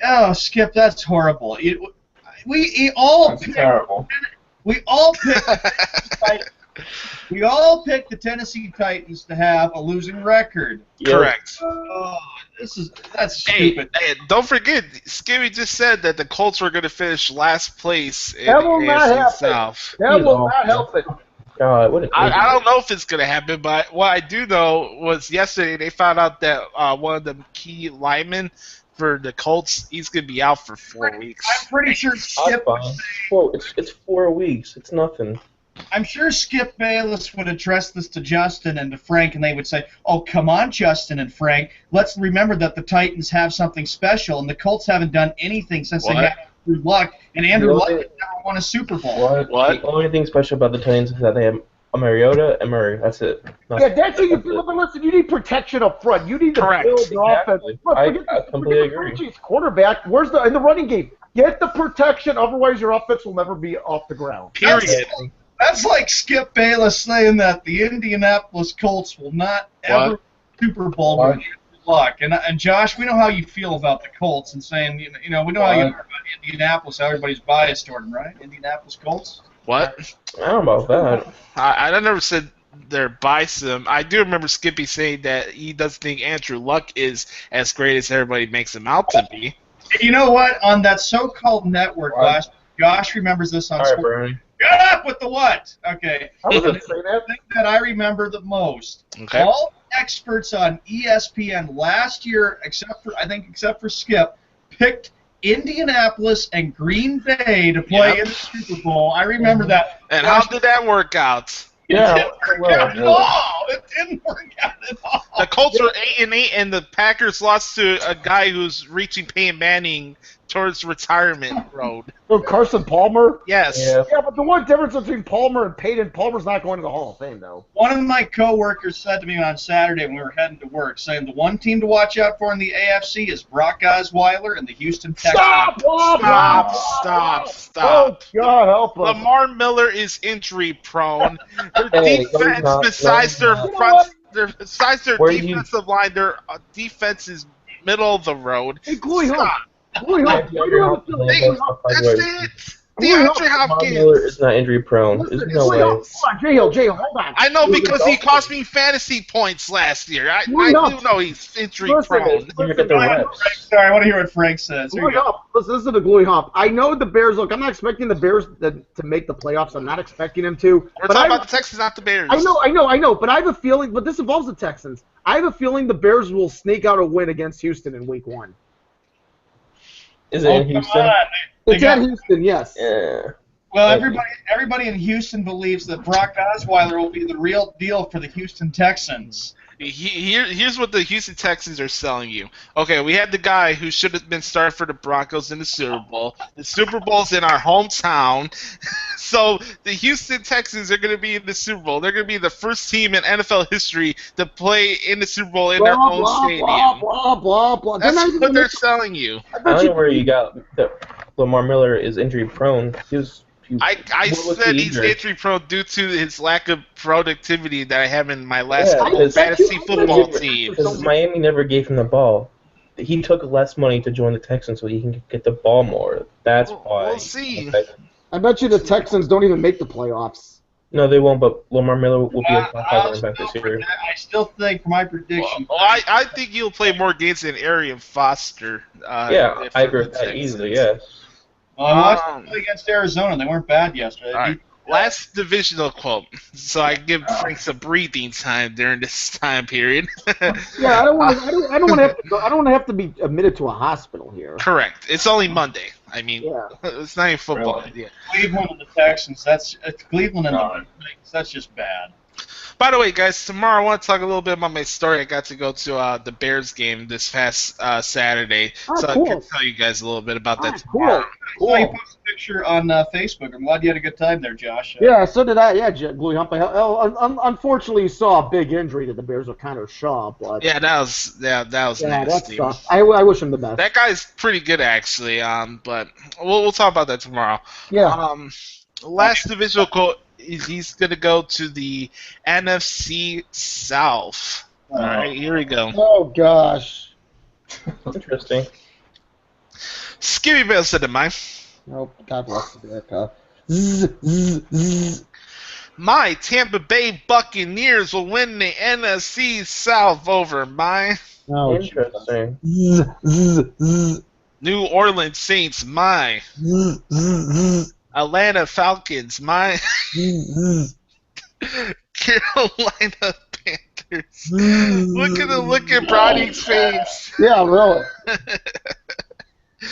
Oh, Skip, that's horrible. We all That's picked. terrible. We all picked. We all picked the Tennessee Titans to have a losing record. Correct. Oh, that's Hey, stupid. don't forget, Skimmy just said that the Colts were going to finish last place in That will not AFC happen. South. That will not help it. God, what an I don't know if it's going to happen, but what I do know was yesterday they found out that one of the key linemen for the Colts, he's going to be out for 4 weeks. I'm pretty sure That's Skip. fine. Whoa, it's 4 weeks. It's nothing. I'm sure Skip Bayless would address this to Justin and to Frank, and they would say, "Oh, come on, Justin and Frank. Let's remember that the Titans have something special, and the Colts haven't done anything since they What? got Andrew Luck, and Andrew Really? Luck has never won a Super Bowl." What? The only thing special about the Titans is that they have Mariota and Murray. That's it. Yeah, that's what you do. But listen, you need protection up front. You need to Correct. build the offense. Exactly. Look, I forget completely the agree. franchise quarterback. Where's in the running game? Get the protection, otherwise your offense will never be off the ground. Period. That's like Skip Bayless saying that the Indianapolis Colts will not ever What? Super Bowl with Andrew Luck. And Josh, we know how you feel about the Colts, and saying we know how you feel about Indianapolis. How everybody's biased toward them, right? Indianapolis Colts. What? I don't know about that. I never said they're biased to them. I do remember Skippy saying that he doesn't think Andrew Luck is as great as everybody makes him out to be. You know what? On that so-called network last, Josh remembers this on All right, Sports. Bernie. Shut up with the what? Okay. I was going to say The that. thing that I remember the most. Okay. All experts on ESPN last year, except for Skip, picked Indianapolis and Green Bay to play in the Super Bowl. I remember that. And how did that work out? Yeah, It didn't work out at all. It didn't work out at all. The Colts were 8-8, and the Packers lost to a guy who's reaching Peyton Manning towards retirement road. Oh, Carson Palmer? Yes. Yeah. Yeah, but the one difference between Palmer and Peyton, Palmer's not going to the Hall of Fame, though. One of my coworkers said to me on Saturday when we were heading to work, saying the one team to watch out for in the AFC is Brock Osweiler and the Houston Texans. Stop. Oh, God help us. Lamar Miller is injury prone. Their Hey, defense, no, besides their no. front, besides their Where you- defensive line, their defense is middle of the road. Hey, Glory Hunt. Stop. Glory Hunt. Yeah, Why do you have a feeling- That's it. DeAndre Lamar Hopkins. Miller is not injury prone. Listen, There's no Glory way. Hunt, hold on, J-Hill, hold on. I know because he cost me fantasy points last year. I do know he's injury Listen, prone. You get the reps. Sorry, I want to hear what Frank says. Here we Glory go. Hump. Listen to Glory Hump. I know the Bears. Look, I'm not expecting the Bears to make the playoffs. I'm not expecting them to. We're But talking I- about the Texans, not the Bears. I know, but I have a feeling, but this involves the Texans. I have a feeling the Bears will sneak out a win against Houston in Week 1. Is it in Houston? Come on. They It's at got- Houston, yes. Yeah. Well, everybody in Houston believes that Brock Osweiler will be the real deal for the Houston Texans. Here's what the Houston Texans are selling you. Okay, we had the guy who should have been started for the Broncos in the Super Bowl. The Super Bowl's in our hometown. So the Houston Texans are going to be in the Super Bowl. They're going to be the first team in NFL history to play in the Super Bowl in their own stadium. Blah. They're not That's even what they're gonna- selling you. I I bet don't you- know where you got that Lamar Miller is injury prone. I What was said he he's injured? injury prone due to his lack of productivity that I have in my last Yeah, couple because- fantasy football teams. Because Miami never gave him the ball. He took less money to join the Texans so he can get the ball more. That's why. We'll see. I bet you the Texans don't even make the playoffs. No, they won't, but Lamar Miller will be a top five running back this year. I still think, for my prediction, I think you'll play more games than Arian Foster. Yeah, for I agree the with that Texans. easily, yes. well, I watched them play against Arizona. They weren't bad yesterday. All right. Last divisional quote, so I give Frank some breathing time during this time period. Yeah, I don't want to have to go. I don't want to have to be admitted to a hospital here. Correct. It's only Monday. I mean, Yeah. it's not even football. Really? Yeah. Cleveland and the Texans. That's Cleveland and God. the Texans. That's just bad. By the way, guys, tomorrow I want to talk a little bit about my story. I got to go to the Bears game this past Saturday, Oh, so cool. I can tell you guys a little bit about that Cool. tomorrow. So you posted a picture on Facebook. I'm glad you had a good time there, Josh. Yeah, so did I. Yeah, Blue Hump. Unfortunately, you saw a big injury to the Bears with Connor Shaw, but Yeah, that was that nasty. sucks. I wish him the best. That guy's pretty good actually. But we'll talk about that tomorrow. Yeah. Last divisional quote is he's gonna go to the NFC South. All right, here we go. Oh gosh. Interesting. Skippy Bale said to mine. Oh, God bless America. Zzz, zzz, zzz. My Tampa Bay Buccaneers will win the NFC South over my Oh, Interesting. zzz, zzz, zzz, New Orleans Saints, my zzz, zzz, zzz, Atlanta Falcons, my zzz, Carolina Panthers. zzz. Look at Bronny's face. Yeah, really.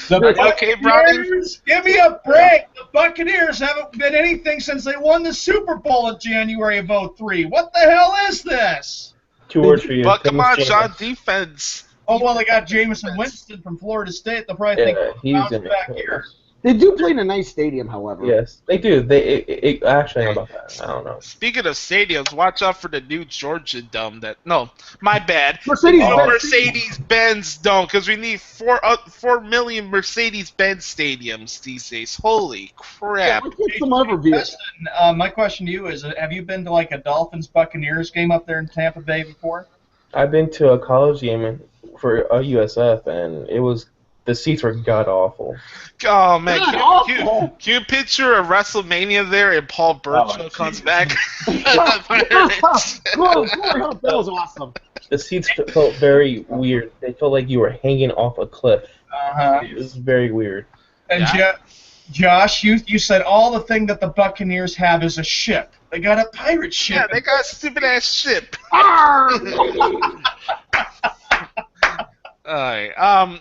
The Okay, Brownie. Buccaneers, give me a break. The Buccaneers haven't been anything since they won the Super Bowl in January of '03. What the hell is this? 2 words for you. But come on, Jameis. Sean, defense. Oh, well, they got Jameson Winston from Florida State. They'll probably think Yeah, he's bounce in back it. here. They do play in a nice stadium, however. Yes, they do. Actually, about that. I don't know. Speaking of stadiums, watch out for the new Georgia Dome. My bad. Mercedes-Benz. Mercedes-Benz Dome, because we need 4 million Mercedes-Benz stadiums these days. Holy crap! Let's get some other views. Justin, my question to you is, have you been to like a Dolphins-Buccaneers game up there in Tampa Bay before? I've been to a college game for a USF, and the seats were god awful. Oh man, God, can awful. you picture a WrestleMania there and Paul Burchill comes Jesus. back? Glory Hump, that was awesome. The seats felt very weird. They felt like you were hanging off a cliff. Uh-huh. It was very weird. And Yeah. Josh, you said all the thing that the Buccaneers have is a ship. They got a pirate ship. Yeah, they got a stupid ass ship. Alright. I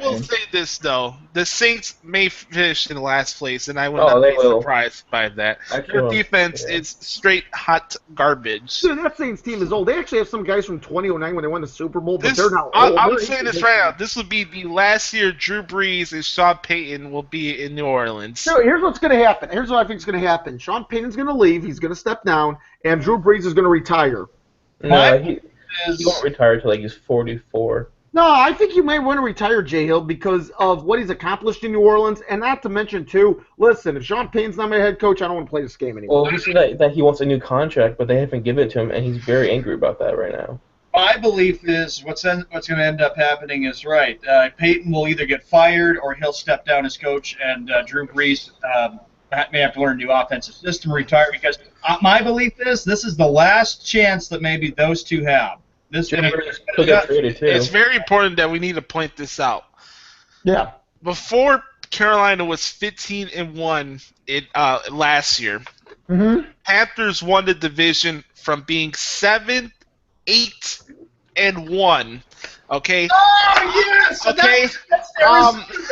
will say this though: the Saints may finish in last place, and I would not they be will. surprised by that. Their Actually, defense is straight hot garbage. Dude, that Saints team is old. They actually have some guys from 2009 when they won the Super Bowl, but This, they're not old. I'm They're saying this 18. right now. This will be the last year Drew Brees and Sean Payton will be in New Orleans. So here's what's going to happen. Here's what I think is going to happen. Sean Payton's going to leave. He's going to step down, and Drew Brees is going to retire. No, he won't retire until like he's 44. No, I think you may want to retire Jay Hill because of what he's accomplished in New Orleans, and not to mention, too, listen, if Sean Payton's not my head coach, I don't want to play this game anymore. Well, he said that he wants a new contract, but they haven't given it to him, and he's very angry about that right now. My belief is what's going to end up happening is right. Peyton will either get fired or he'll step down as coach, and Drew Brees may have to learn a new offensive system, retire, because my belief is this is the last chance that maybe those two have. He'll get traded too. It's very important that we need to point this out. Yeah. Before Carolina was 15-1 last year, Panthers won the division from being 7-8-1. Okay. Oh yes. Okay.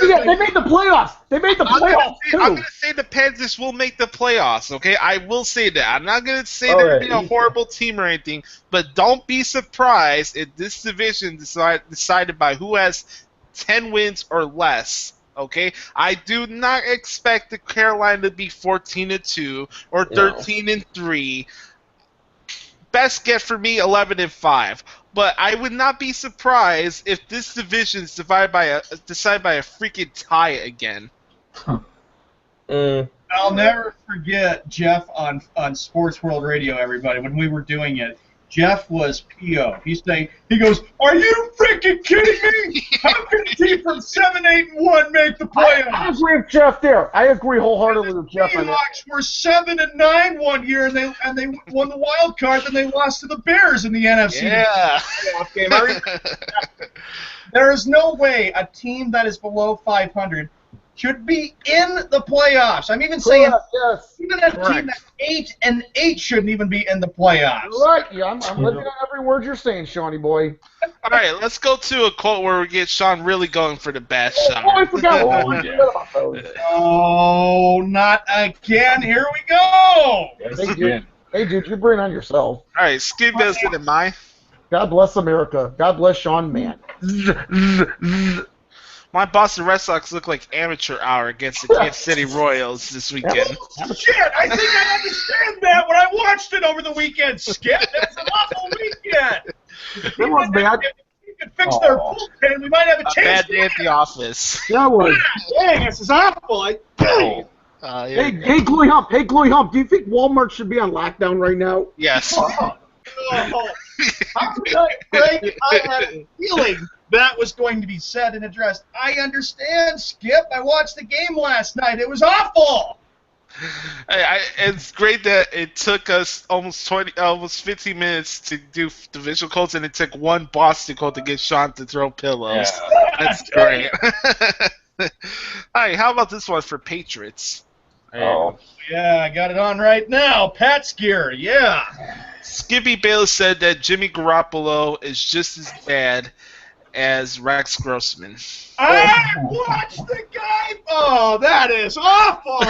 Yeah, they made the playoffs. They made the playoffs too. I'm gonna say the Panthers will make the playoffs. Okay, I will say that. I'm not gonna say they're gonna be a horrible team or anything, but don't be surprised if this division decided by who has 10 wins or less. Okay, I do not expect the Carolina to be 14-2 or 13-3. Best guess for me, 11-5. But I would not be surprised if this division is decided by a freaking tie again. I'll never forget Jeff on Sports World Radio, everybody, when we were doing it. Jeff was P.O. He goes, "Are you freaking kidding me? How can a team from 7-8-1 make the playoffs?" I agree with Jeff there. I agree wholeheartedly with Jeff on that. Seahawks were 7-9 one year, and they won the wild card. Then they lost to the Bears in the NFC. Yeah. Game. There is no way a team that is below 500 should be in the playoffs. I'm even saying even a team that's 8-8 shouldn't even be in the playoffs. Right, yeah, I'm living on every word you're saying, Shawnee boy. All right, let's go to a quote where we get Sean really going for the best shot. Oh, I forgot. About those. Oh, not again. Here we go. Hey, dude, you bring it on yourself. All right, Skip does it in my. God bless America. God bless Sean Mann. My Boston Red Sox look like amateur hour against the Kansas City Royals this weekend. Shit, I think I understand that when I watched it over the weekend, Skip. That's an awful weekend. It was bad. You could fix their bullpen, we might have a chance. Bad day at the office. Yeah, it was. Dang, this is awful. Hey, Glory Hump. Hey, Glory Hump. Do you think Walmart should be on lockdown right now? Yes. Greg, I had a feeling that was going to be said and addressed. I understand, Skip. I watched the game last night. It was awful. It's great that it took us almost 15 minutes to do divisional codes, and it took one Boston code to get Sean to throw pillows. Yeah. That's great. All right, how about this one for Patriots? Oh. Yeah, I got it on right now. Pat's gear, yeah. Skippy Bayless said that Jimmy Garoppolo is just as bad as Rex Grossman. I watched the guy. Oh, that is awful.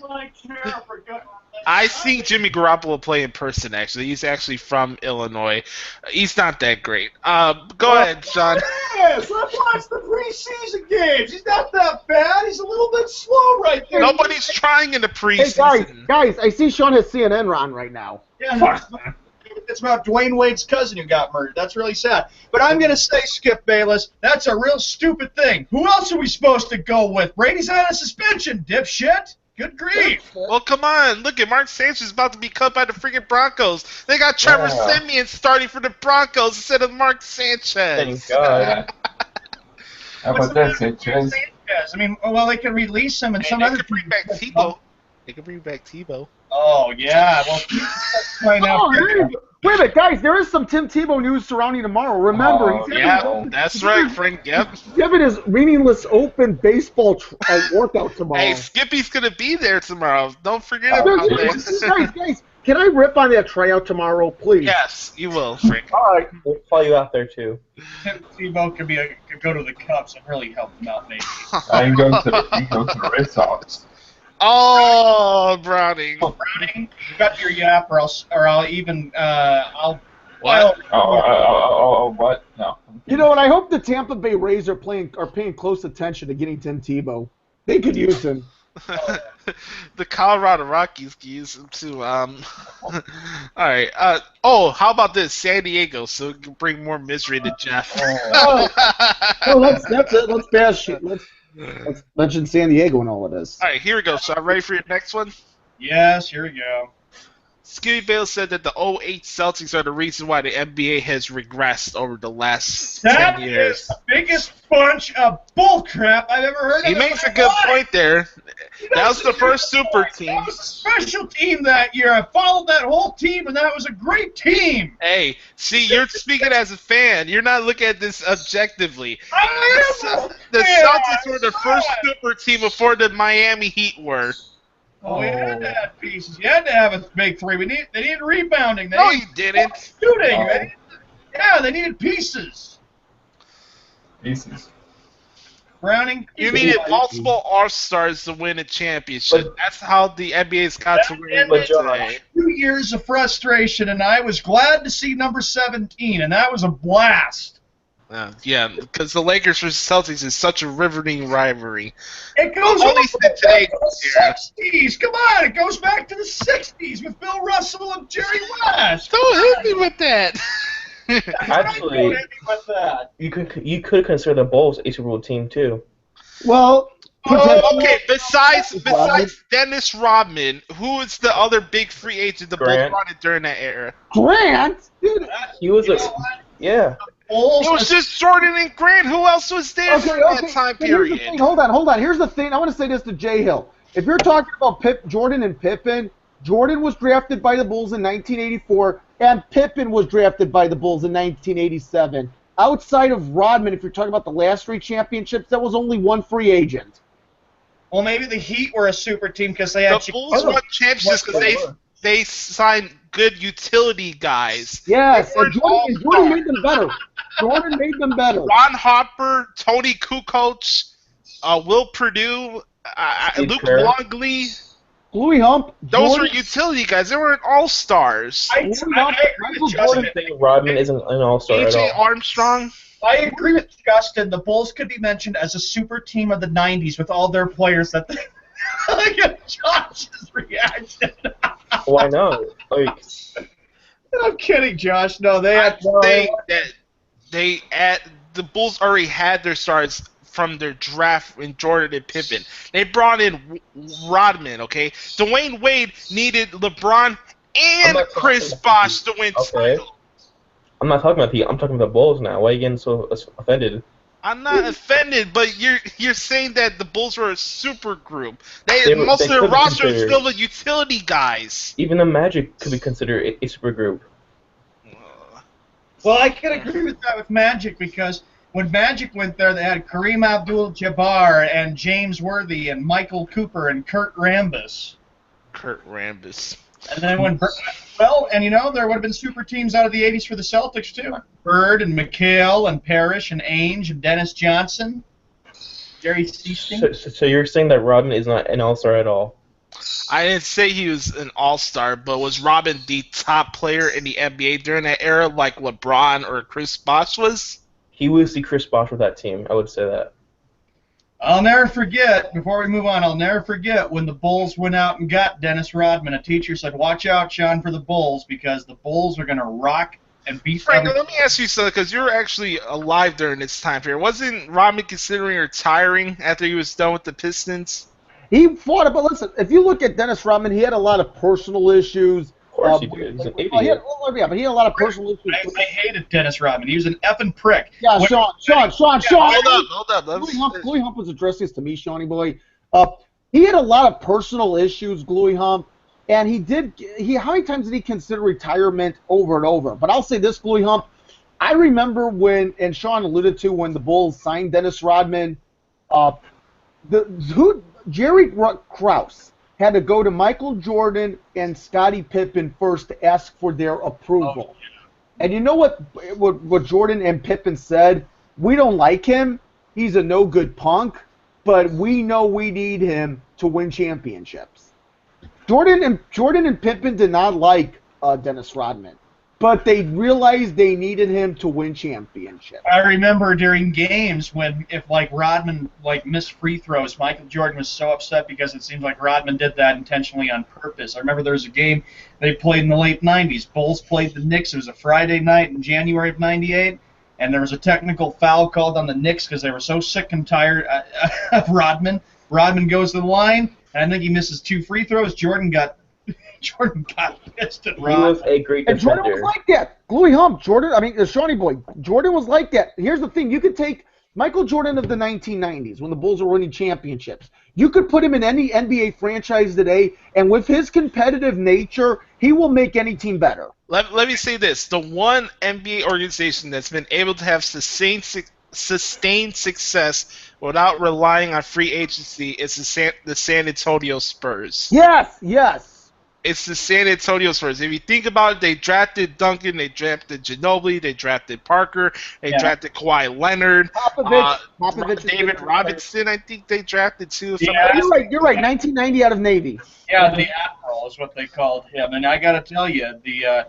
My chair for good. I seen Jimmy Garoppolo play in person, actually. He's actually from Illinois. He's not that great. Go ahead, Sean. Yes, I've watched the preseason games. He's not that bad. He's a little bit slow right there. Nobody's trying in the Hey, preseason. guys, I see Sean has CNN on right now. Yeah, it's about Dwayne Wade's cousin who got murdered. That's really sad. But I'm going to say, Skip Bayless, that's a real stupid thing. Who else are we supposed to go with? Brady's on a suspension, dipshit. Good grief. Well, come on. Look at Mark Sanchez is about to be cut by the freaking Broncos. They got Trevor Siemian starting for the Broncos instead of Mark Sanchez. Thank God. How about that, Sanchez? I mean, well, they can release him and some other They could bring back Tebow. They could bring back Tebow. Oh, yeah. Well, find out. Oh, wait a minute, guys. There is some Tim Tebow news surrounding tomorrow. Remember, Oh, he's Yeah, that's right, Frank. Yep. giving his meaningless open baseball workout tomorrow. Hey, Skippy's gonna be there tomorrow. Don't forget about that. Guys, can I rip on that tryout tomorrow, please? Yes, you will, Frank. All right. We'll fly you out there too. Tim Tebow could go to the Cubs and really help them out, maybe. I can go to the Red Sox. Oh, Browning. Browning, you got your yap, or I'll even I'll. What? What? No. You know, and I hope the Tampa Bay Rays are paying close attention to getting Tim Tebow. They could use him. The Colorado Rockies can use him too. All right. How about this? San Diego, so it can bring more misery to Jeff. That's it. Let's bash it. Let's mention San Diego and all of this. All right, here we go. So, I'm ready for your next one. Yes, here we go. Skippy Bayless said that the 08 Celtics are the reason why the NBA has regressed over the last 10 years. Is the biggest bunch of bullcrap I've ever heard of. He makes a good point there. That was the first super team. That was a special team that year. I followed that whole team, and that was a great team. Hey, see, you're speaking as a fan. You're not looking at this objectively. The Celtics were the first super team before the Miami Heat were. Oh, we had to have pieces. You had to have a big three. They needed rebounding. They No, needed you didn't. shooting. They needed pieces. Pieces. Browning. You needed multiple All-Stars to win a championship. That's how the NBA's got to win But today. 2 years of frustration, and I was glad to see number 17, and that was a blast. Yeah, because the Lakers versus Celtics is such a riveting rivalry. It goes Only all the way today, back to the 60s. Come on, it goes back to the 60s with Bill Russell and Jerry West. Don't hit me with that. Actually, Don't hit me with that. you could consider the Bulls a Super Bowl team too. Well, Okay, besides Dennis Rodman, who is the other big free agent the Bulls Grant. wanted during that era? Grant, dude. He was You a know what? yeah. Bulls It was just Jordan and Grant. Who else was there for that time but here's the period? thing. Hold on. Here's the thing. I want to say this to Jay Hill. If you're talking about Jordan and Pippen, Jordan was drafted by the Bulls in 1984, and Pippen was drafted by the Bulls in 1987. Outside of Rodman, if you're talking about the last three championships, that was only one free agent. Well, maybe the Heat were a super team because they had The Bulls won championships because they signed good utility guys. Yes, They and weren't Jordan made them better. Jordan made them better. Ron Harper, Tony Kukoc, Will Purdue, Steve Luke Kerr. Longley. Bluey Hump. Those Jordan, were utility guys. They weren't all-stars. I Bluey agree Hump, with Michael Justin. Jordan. I think Rodman isn't an all-star at A.J. all. Armstrong. I agree with Justin. The Bulls could be mentioned as a super team of the 90s with all their players that Look at Josh's reaction. Why not? Like, I'm kidding, Josh. No, they had Think that the Bulls already had their stars from their draft in Jordan and Pippen. They brought in Rodman, okay? Dwayne Wade needed LeBron and not Chris talking Bosh to win okay. titles. I'm not talking about the. I'm talking about the Bulls now. Why are you getting so offended? I'm not offended, but you're saying that the Bulls were a super group. They Most of could their be roster is considered- filled with utility guys. Even the Magic could be considered a super group. Well, I can agree with that with Magic because when Magic went there, they had Kareem Abdul-Jabbar and James Worthy and Michael Cooper and Kurt Rambis. Kurt Rambis. And then when there would have been super teams out of the 80s for the Celtics too. Bird and McHale and Parrish and Ainge and Dennis Johnson. Jerry Seasting. So you're saying that Rodman is not an all-star at all? I didn't say he was an all-star, but was Robin the top player in the NBA during that era like LeBron or Chris Bosh was? He was the Chris Bosh with that team. I would say that. I'll never forget, before we move on, I'll never forget when the Bulls went out and got Dennis Rodman. A teacher said, watch out, Sean, for the Bulls because the Bulls are going to rock and beat Frank, every- let me ask you something, because you were actually alive during this time period. Wasn't Rodman considering retiring after he was done with the Pistons? He fought it, but listen, if you look at Dennis Rodman, he had a lot of personal issues. Of course he did. He's an idiot. But he had a lot of personal issues. I hated Dennis Rodman. He was an effing prick. Yeah, When- Sean. Hold up. Gluey Hump was addressing this to me, Shawnee boy. He had a lot of personal issues, Gluey Hump, And how many times did he consider retirement over and over? But I'll say this, Gluey Hump, I remember when, and Sean alluded to, when the Bulls signed Dennis Rodman, Jerry Krause had to go to Michael Jordan and Scottie Pippen first to ask for their approval. And you know what Jordan and Pippen said? We don't like him. He's a no-good punk, but we know we need him to win championships. Jordan and Pippen did not like Dennis Rodman, but they realized they needed him to win championships. I remember during games when if Rodman missed free throws, Michael Jordan was so upset because it seemed like Rodman did that intentionally on purpose. I remember there was a game they played in the late 90s. Bulls played the Knicks. It was a Friday night in January of '98, and there was a technical foul called on the Knicks because they were so sick and tired of Rodman. Rodman goes to the line, and I think he misses 2 free throws. Jordan got pissed at Rodman. He was a great defender. And Jordan was like that. Gluey Hump, Shawnee Boy, Jordan was like that. Here's the thing. You could take Michael Jordan of the 1990s when the Bulls were winning championships. You could put him in any NBA franchise today, and with his competitive nature, he will make any team better. Let me say this. The one NBA organization that's been able to have sustained success without relying on free agency is the San Antonio Spurs. Yes. It's the San Antonio Spurs. If you think about it, they drafted Duncan, they drafted Ginobili, they drafted Parker, they drafted Kawhi Leonard, Popovich David Robinson, I think they drafted too. Yeah, you're right. 1990 out of Navy. Yeah, the Admiral is what they called him. And I got to tell you, the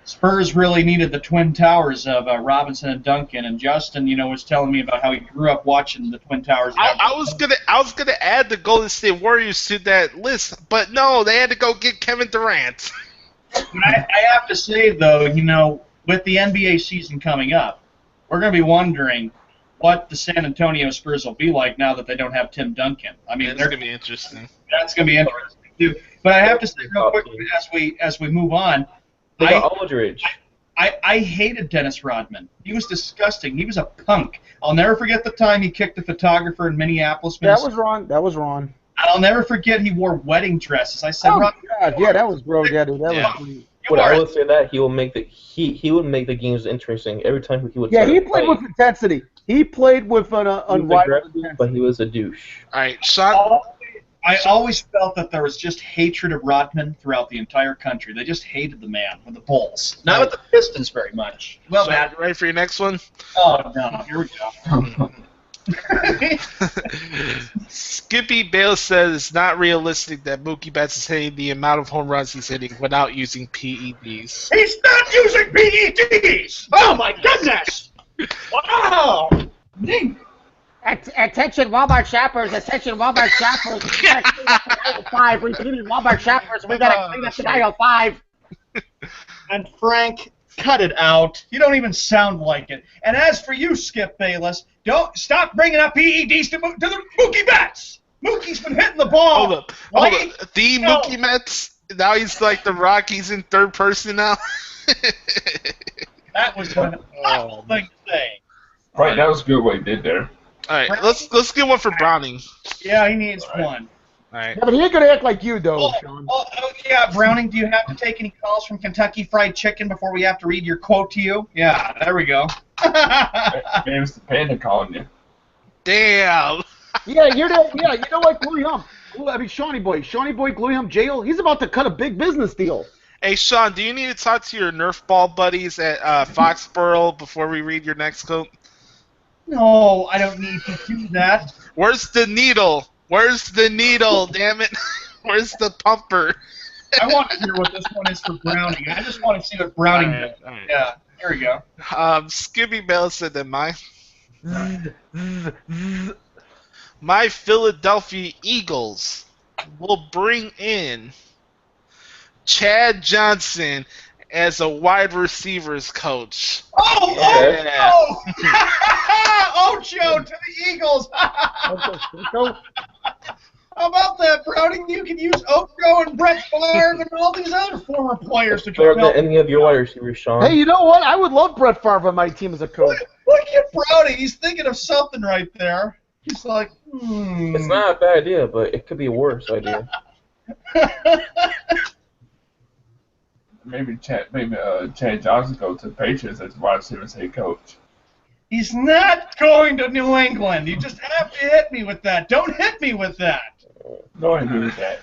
Spurs really needed the Twin Towers of Robinson and Duncan. And Justin, was telling me about how he grew up watching the Twin Towers. I was gonna add the Golden State Warriors to that list, but no, they had to go get Kevin Durant. I have to say though, with the NBA season coming up, we're going to be wondering what the San Antonio Spurs will be like now that they don't have Tim Duncan. I mean, that's going to be interesting. That's going to be interesting too. But I have to say real quick as we move on. They got Aldridge. I hated Dennis Rodman. He was disgusting. He was a punk. I'll never forget the time he kicked a photographer in Minneapolis. That was wrong. And I'll never forget he wore wedding dresses. I said, God, yeah, that was gross. Yeah, dude, that was. But I would say that he would make the games interesting every time he would. Yeah, he played with intensity. He played with an unrivaled intensity. But he was a douche. All right, Sean. I always felt that there was just hatred of Rodman throughout the entire country. They just hated the man with the Bulls. Not with the Pistons very much. Well, so, Matt, ready for your next one? Oh, no. Here we go. Skippy Bayless says it's not realistic that Mookie Betts is hitting the amount of home runs he's hitting without using PEDs. He's not using PEDs! Oh, my goodness! Wow! Attention, Walmart shoppers! Attention, Walmart shoppers! We got to clean up the aisle 5. Repeating, Walmart shoppers, we got to clean up the aisle 5. And Frank, cut it out. You don't even sound like it. And as for you, Skip Bayless, don't stop bringing up PEDs to the Mookie Betts. Mookie's been hitting the ball. Hold up. The Mookie Betts. Now he's like the Rockies in third person now. That was an awful thing to say. Right, that was good what he did there. All right, let's get one for Browning. Yeah, he needs one. All right. Yeah, but he ain't gonna act like you, though, Sean. Oh, yeah, Browning, do you have to take any calls from Kentucky Fried Chicken before we have to read your quote to you? Yeah, there we go. James the Panda calling you. Damn. Yeah, you know what, Gluey Hump? Shawnee Boy, Gluey Hump jail. He's about to cut a big business deal. Hey, Sean, do you need to talk to your Nerf ball buddies at Foxborough before we read your next quote? No, I don't need to do that. Where's the needle? Damn it. Where's the pumper? I want to hear what this one is for Browning. I just want to see what Browning does. All right. Yeah, here we go. Skippy Bell said that my Philadelphia Eagles will bring in Chad Johnson as a wide receivers coach. Oh, yeah. Ocho to the Eagles. How about that, Browning? You can use Ocho and Brett Favre and all these other former players to Better than any of your wide receivers, Sean. Hey, you know what? I would love Brett Favre on my team as a coach. Look at Browning. He's thinking of something right there. He's like, It's not a bad idea, but it could be a worse idea. maybe Chad Johnson go to the Patriots as wide receivers head coach. He's not going to New England. You just have to hit me with that. Don't hit me with that. Go ahead and do that.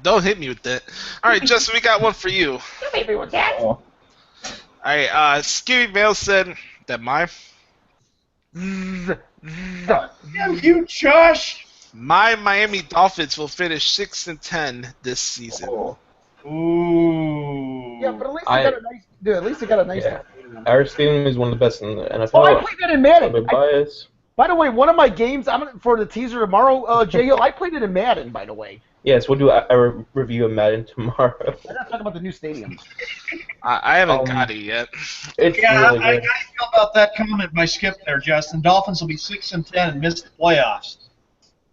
Don't hit me with that. All right, Justin, we got one for you. Oh. All right, Skippy Bale said that Damn you, Josh. my Miami Dolphins will finish 6-10 this season. Oh. Ooh. Yeah, but at least they got a nice. Dude, at least they got a nice. Yeah. Our stadium is one of the best in the NFL. Oh, I played that in I'm Madden. biased. By the way, one of my games, for the teaser tomorrow, Jay Hill, I played it in Madden, by the way. Yes, we'll do a review of Madden tomorrow. I'm not talking about the new stadium. I haven't got it yet. It's Yeah, really I good. feel about that comment by Skip there, Justin. Dolphins will be 6-10 and miss the playoffs.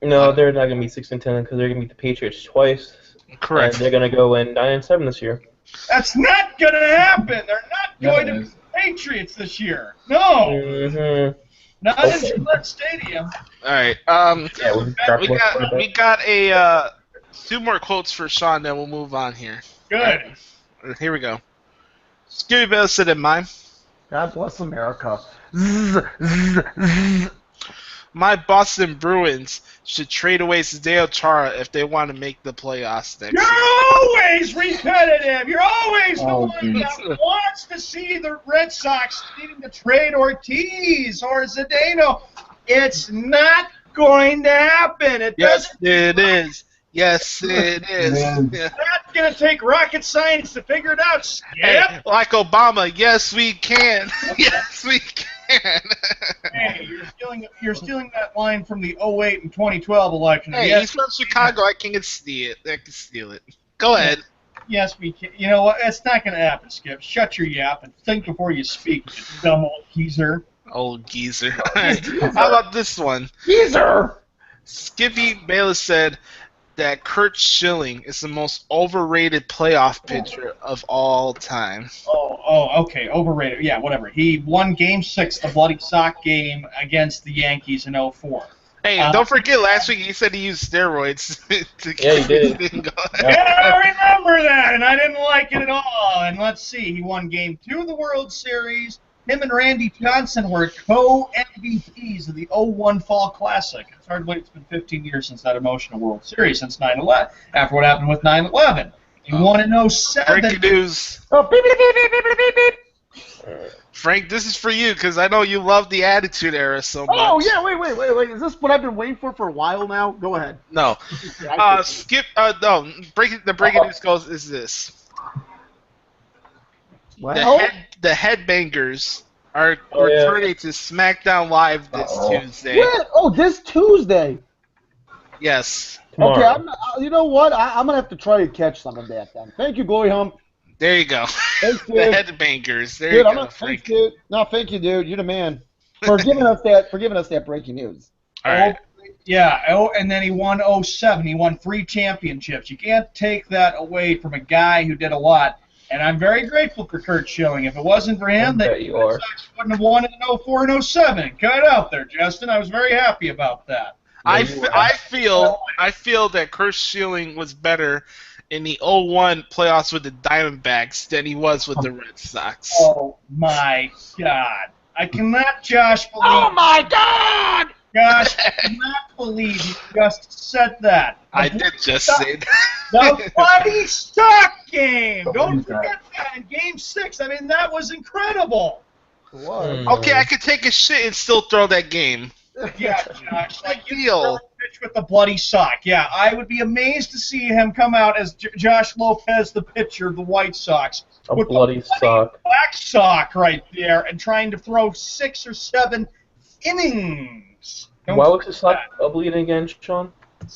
No, they're not going to be 6-10 because they're going to beat the Patriots twice. Correct. And they're going to go in 9-7 this year. That's not going to happen. They're not going to Yeah, be the Patriots this year. No, Mm-hmm. not in Gillette Stadium. All right. Yeah, We got a 2 more quotes for Sean, then we'll move on here. Good. All right, here we go. Skippy Bale said in mine. God bless America. My Boston Bruins should trade away Zdeno Chara if they want to make the playoffs next You're year. always repetitive. You're always the Oh, one that wants to see the Red Sox needing to trade Ortiz or Zdeno. It's not going to happen. It Yes, doesn't. it is. Yes, it is. Yeah. Yeah. It's not going to take rocket science to figure it out. Skip. Hey, like Obama, yes, we can. Yes, we can. Hey, you're stealing that line from the 2008 and 2012 election. Hey, yes, he's from Chicago. I can steal it. I can steal it. Go ahead. yes, we can. You know what? It's not going to happen, Skip. Shut your yap and think before you speak, you dumb old geezer. Old geezer. All right. How about this one? Geezer! Skippy Bayless said that Kurt Schilling is the most overrated playoff pitcher of all time. Oh, okay, overrated. Yeah, whatever. He won Game 6, the bloody sock game against the Yankees in 2004. Hey, don't forget last week he said he used steroids to Yeah, he did. didn't go. Yeah, I remember that, and I didn't like it at all. And let's see, he won Game 2 of the World Series. Him and Randy Johnson were co-MVPs of the 01 Fall Classic. It's hard to believe it's been 15 years since that emotional World Series, since 9/11, after what happened with 9/11. He won in 07. Breaking news. Oh, beep, beep, beep, beep, beep, beep, beep. Frank, this is for you because I know you love the Attitude Era so much. Oh, yeah, wait. Is this what I've been waiting for a while now? Go ahead. No. Skip. No. The breaking news goes is this. Well, The Headbangers are Oh, yeah. returning to SmackDown Live this Tuesday. what? Oh, this Tuesday. Yes. Tomorrow. Okay, you know what? I'm going to have to try to catch some of that then. Thank you, Glory Hump. There you go. Thanks, The dude. Headbangers. There Dude, you I'm go, not, Frank. thanks, dude. No, thank you, dude. You're the man. For giving us that breaking news. All right. Yeah, and then he won 07. He won 3 championships. You can't take that away from a guy who did a lot. And I'm very grateful for Kurt Schilling. If it wasn't for him, I bet the you Red are. Sox wouldn't have won it in 04 and 07. Cut out there, Justin. I was very happy about that. I feel that Kurt Schilling was better in the 01 playoffs with the Diamondbacks than he was with the Red Sox. Oh, my God. I cannot, Josh, believe Oh, my God! Josh, I cannot believe you just said that. I did just say that. The bloody stock game. Oh, Don't he's got forget that in Game 6. I mean, that was incredible. It was. Okay, I could take a shit and still throw that game. Yeah, Josh. Like you Deal. throw a pitch with the bloody sock. Yeah, I would be amazed to see him come out as Josh Lopez, the pitcher of the White Sox, A with bloody the sock. black sock right there, and trying to throw 6 or 7 innings. Don't Why was his sock forget bleeding again, Sean? that.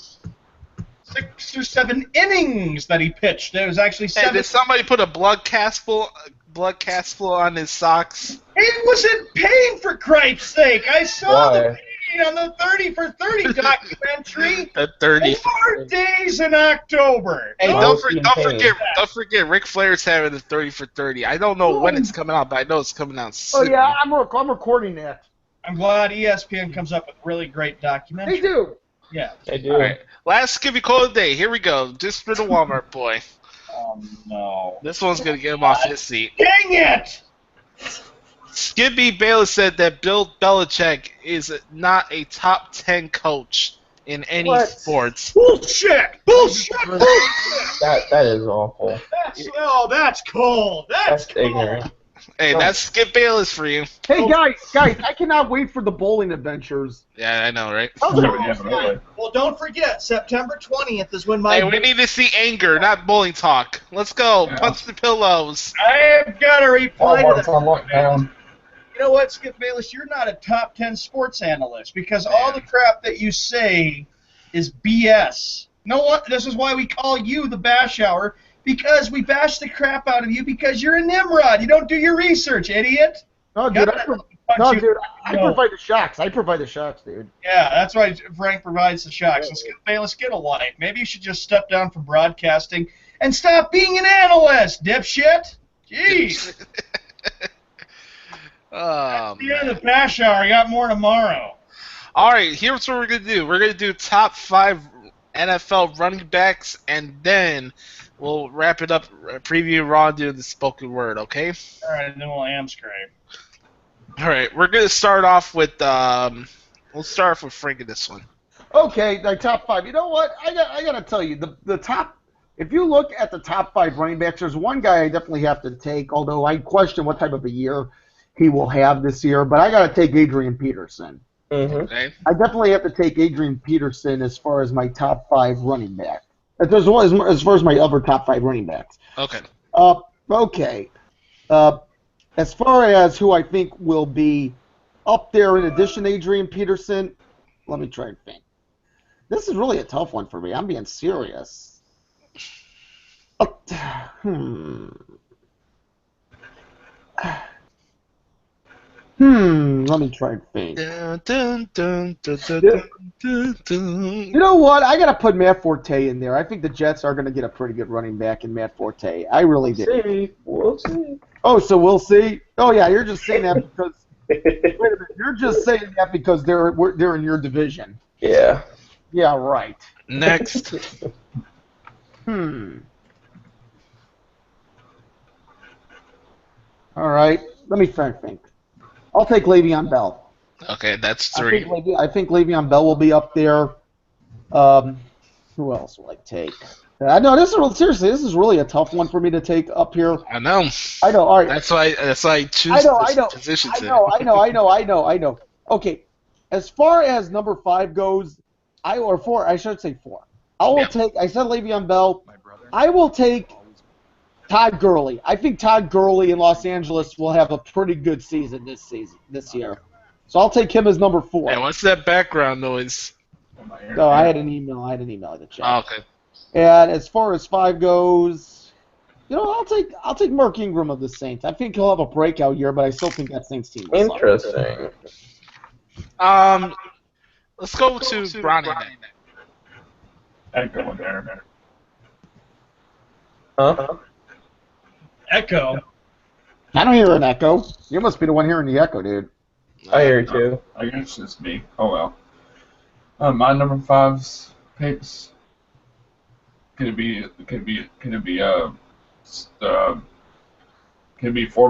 6 or 7 innings that he pitched. There was actually Hey, 7. did somebody put a blood castful on his socks? He was in pain, for Christ's sake. I saw the Why? pain on the 30 for 30 documentary. The 30. 4 days in October. Hey, Why don't, was he in don't pain? forget, Ric Flair's having the 30 for 30. I don't know when it's coming out, but I know it's coming out Oh, soon. yeah, I'm recording that. I'm glad ESPN comes up with really great documentaries. They do. Yeah. I do. All right, last Skippy Call of the day. Here we go. Just for the Walmart boy. Oh, no. This one's gonna get him off his seat. Dang it! Skippy Bayless said that Bill Belichick is not a top 10 coach in any What? sports. Bullshit! Bullshit! That is awful. That's cold. That's cold. ignorant. Hey, No. that's Skip Bayless for you. Hey guys, I cannot wait for the bowling adventures. Yeah, I know, right? How's it Yeah, going? really. Well, don't forget, September 20th is when my... Hey, we need to see anger, not bowling talk. Let's go. Yeah. Punch the pillows. I've got to reply to Walmart's that. on lockdown. You know what, Skip Bayless? You're not a top 10 sports analyst because all the crap that you say is BS. You know what? This is why we call you the Bash Hour, because we bash the crap out of you because you're a Nimrod. You don't do your research, idiot. No, dude, Punch you. I provide the shocks. I provide the shocks, dude. Yeah, that's why Frank provides the shocks. And Skip Bayless, get a life. Maybe you should just step down from broadcasting and stop being an analyst, dipshit. Jeez. Oh, The end of the Bash Hour. I got more tomorrow. All right, here's what we're going to do. We're going to do top 5 NFL running backs, and then we'll wrap it up, preview Raw, and do the spoken word, okay? All right, and then we'll scrape. All right, we're going to start off with, we'll start off with Frank in this one. Okay, the top 5. You know what? I got to tell you, the top. If you look at the top 5 running backs, there's one guy I definitely have to take. Although I question what type of a year he will have this year, but I got to take Adrian Peterson. Mm-hmm. Okay? I definitely have to take Adrian Peterson as far as my top 5 running back. As far as my other top 5 running backs. Okay. Okay. As far as who I think will be up there in addition to Adrian Peterson, let me try and think. This is really a tough one for me. I'm being serious. Let me try and think. Dun, dun, dun, dun, dun, dun, dun, dun. You know what? I got to put Matt Forte in there. I think the Jets are going to get a pretty good running back in Matt Forte. I really do. We'll see. Oh, so we'll see. Oh, yeah, you're just saying that because wait a minute. You're just saying that because they're in your division. Yeah. Yeah, right. Next. All right. Let me try and think. I'll take Le'Veon Bell. Okay, that's I 3. think Le'Veon Bell will be up there. Who else will I take? I know this is really a tough one for me to take up here. I know. I know. All right. That's why I choose I know. positions. I know. Okay. As far as number 5 goes, I should say 4. I will take. I said Le'Veon Bell. I will take Todd Gurley. I think Todd Gurley in Los Angeles will have a pretty good season this year. So I'll take him as number 4. Hey, what's that background noise? No, I had an email. to check. Oh, okay. And as far as 5 goes, you know, I'll take Mark Ingram of the Saints. I think he'll have a breakout year, but I still think that Saints team will suck. Interesting. Let's go to Brownie then. Echo in there. Huh? Echo. I don't hear an echo. You must be the one hearing the echo, dude. I hear you too. I guess it's just me. Oh well. My number 5's picks. Could it be 4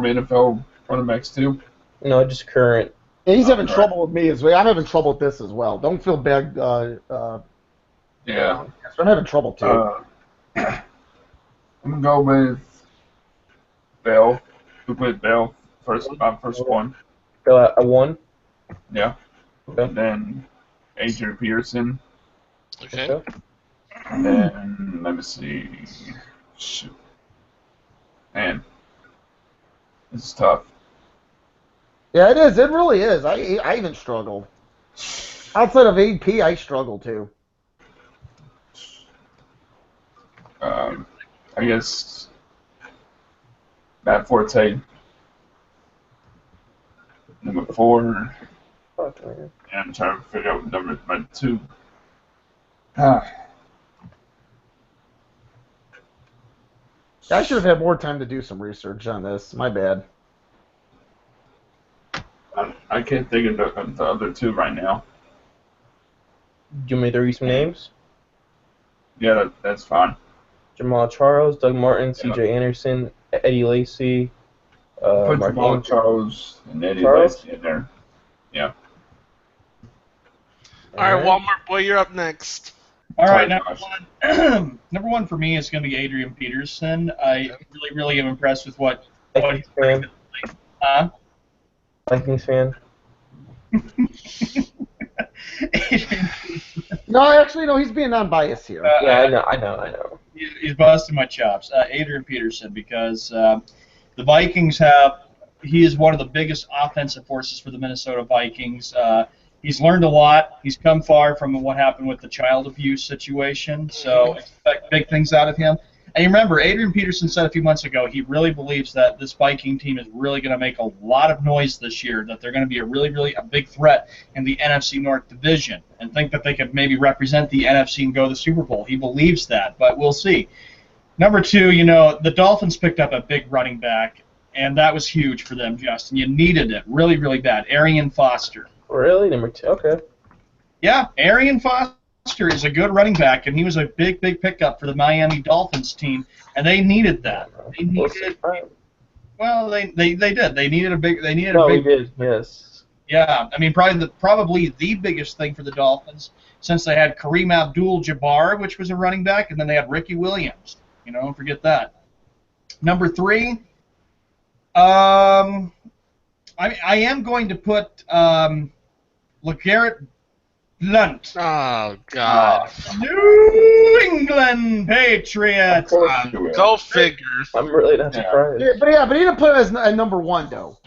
NFL running backs too? No, just current. Yeah, he's having right. trouble with me as well. I'm having trouble with this as well. Don't feel bad. Yeah. I'm having trouble too. I'm gonna go with Bell. We put Bell first. My first one. So a 1. Yeah. Okay. And then Adrian Peterson. Okay. And then let me see. Shoot. Man, this is tough. Yeah, it is. It really is. I even struggle. Outside of AP, I struggle too. I guess Matt Forte. Number 4. And I'm trying to figure out number 2. I should have had more time to do some research on this. My bad. I can't think of the other 2 right now. Do you want me to read some names? Yeah, that's fine. Jamal Charles, Doug Martin, C.J. Anderson, Eddie Lacy, Put Mark Jamal Ingram. Charles and Eddie Charles? Lacy in there. Yeah. All right, Walmart boy, you're up next. All right, Sorry, number Josh. one. Number one for me is going to be Adrian Peterson. I really am impressed with what Vikings he's fan. Huh? Vikings fan. Adrian, No, actually, no. He's being non-biased here. Yeah, I know. he's busting my chops. Adrian Peterson, because the Vikings he is one of the biggest offensive forces for the Minnesota Vikings. He's learned a lot. He's come far from what happened with the child abuse situation, so expect big things out of him. And you remember, Adrian Peterson said a few months ago he really believes that this Viking team is really going to make a lot of noise this year, that they're going to be a big threat in the NFC North Division, and think that they could maybe represent the NFC and go to the Super Bowl. He believes that, but we'll see. Number two, the Dolphins picked up a big running back, and that was huge for them, Justin. You needed it really, really bad. Arian Foster. Really? Number 2? Okay. Yeah, Arian Foster is a good running back, and he was a big pickup for the Miami Dolphins team, and they needed that. They needed. Well, they did. They needed a big. We did. Yes. Yeah, I mean, probably the biggest thing for the Dolphins, since they had Kareem Abdul-Jabbar, which was a running back, and then they had Ricky Williams. Don't forget that. Number 3. I am going to put LeGarrette Blount. Oh, God. New England Patriots. Of course you will. Go figure. I'm really not surprised. Yeah, but he didn't put him as a number 1 though.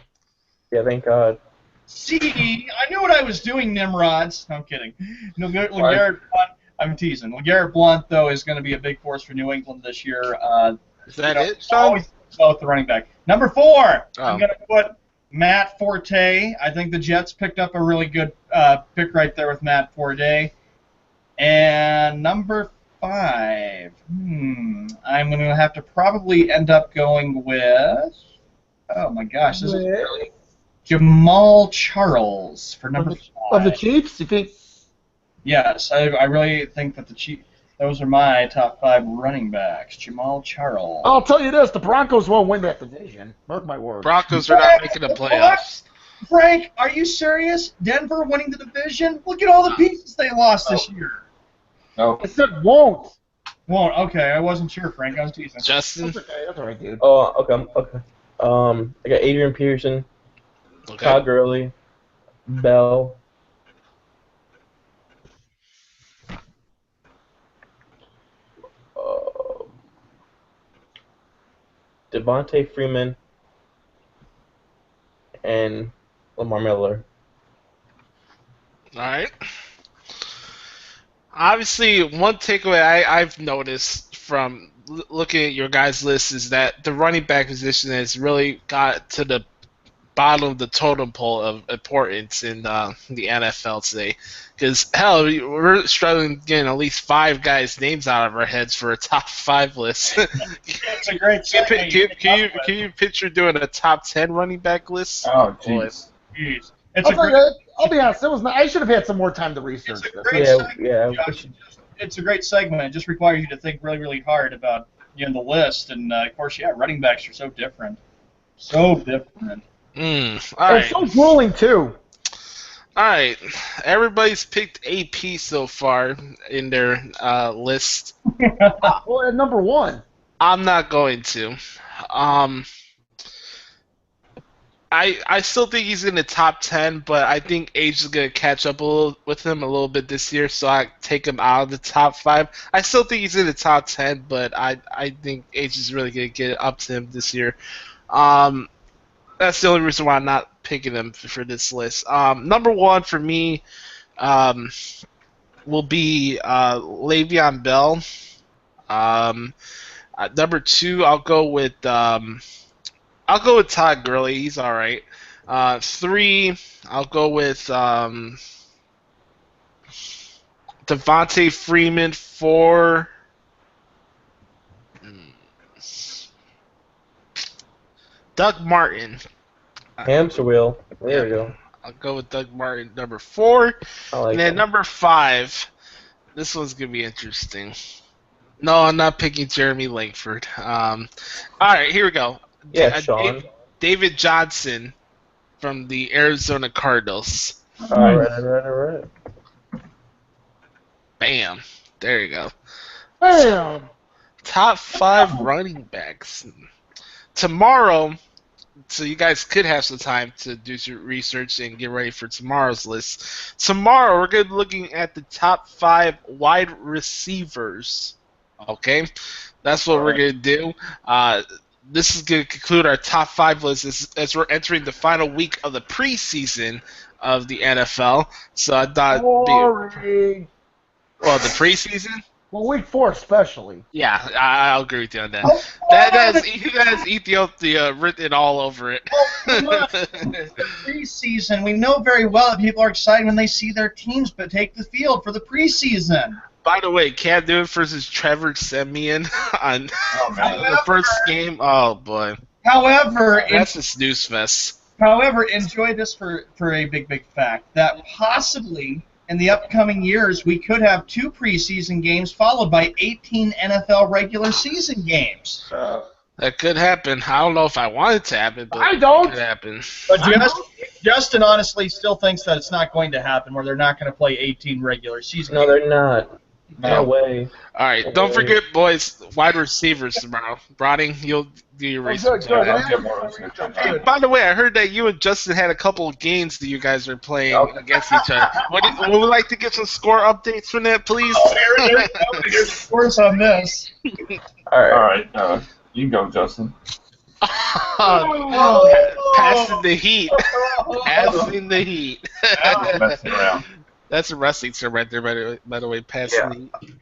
Yeah, thank God. See, I knew what I was doing, Nimrods. I'm kidding. LeGarrette Blount, I'm teasing. LeGarrette Blount, though, is going to be a big force for New England this year. Is that it, Sean? Both the running back. Number 4, Oh. I'm going to put Matt Forte. I think the Jets picked up a really good pick right there with Matt Forte. And number 5, I'm going to have to probably end up going with, oh my gosh, this is really Jamal Charles for number 5. Of the Chiefs, you think? Yes, I really think that the Chiefs. Those are my top 5 running backs. Jamal Charles. I'll tell you this: the Broncos won't win that division. Mark my words. Broncos are not making the playoffs. Frank, are you serious? Denver winning the division? Look at all the pieces they lost this year. No. I said won't. Won't. Okay, I wasn't sure, Frank. I was teasing. Justin? That's okay. That's all right, dude. Oh, okay. I got Adrian Peterson, Okay. Todd Gurley, Bell. Devontae Freeman and Lamar Miller. All right. Obviously, one takeaway I've noticed from looking at your guys' list is that the running back position has really got to the bottom of the totem pole of importance in the NFL today. Because, hell, we're struggling getting at least 5 guys' names out of our heads for a top 5 list. It's a great Can you picture doing a top 10 running back list? Oh, jeez. Jeez. I'll be honest. I should have had some more time to research It's a this. great Yeah, segment, yeah. Josh. It's a great segment. It just requires you to think really, really hard about the list. And, of course, running backs are so different. So different. All And right. so grueling too. All right, everybody's picked AP so far in their list. Well, at number 1. I'm not going to. I still think he's in the top 10, but I think age is going to catch up with him a little bit this year, so I take him out of the top 5. I still think he's in the top 10, but I think age is really going to get up to him this year. That's the only reason why I'm not picking him for this list. Number 1 for me will be Le'Veon Bell. Number 2, I'll go with Todd Gurley. He's all right. 3, I'll go with Devontae Freeman. 4. Doug Martin. Hamster wheel. There we go. I'll go with Doug Martin, number 4. I like And then that. number 5, this one's going to be interesting. No, I'm not picking Jeremy Langford. All right, here we go. Yeah, Sean. David Johnson from the Arizona Cardinals. All right. Bam. There you go. Bam. Top 5 running backs. Tomorrow, so you guys could have some time to do some research and get ready for tomorrow's list. Tomorrow, we're going to be looking at the top 5 wide receivers. Okay? That's what we're going to do. This is going to conclude our top 5 list as we're entering the final week of the preseason of the NFL. So I thought... Boring. Well, the preseason? Well, week 4 especially. Yeah, I'll agree with you on that. That has Ethiopia written all over it. Preseason, we know very well that people are excited when they see their teams but take the field for the preseason. By the way, Cam Newton versus Trevor Siemian on the first game. Oh boy. However, that's a snooze fest. However, enjoy this for a big fact that possibly in the upcoming years we could have 2 preseason games followed by 18 NFL regular season games. That could happen. I don't know if I want it to happen, but I don't. It could happen. But Justin honestly still thinks that it's not going to happen, where they're not going to play 18 regular season games. No, they're not. No way. All right, don't forget, boys, wide receivers tomorrow. Browning, you'll do your research. Hey, by the way, I heard that you and Justin had a couple of games that you guys are playing against each other. Would we like to get some score updates from that, please? There's scores on this. All right. You can go, Justin. Passing the heat. Passing the heat. Messing around. That's a wrestling term right there, by the way, passing the heat.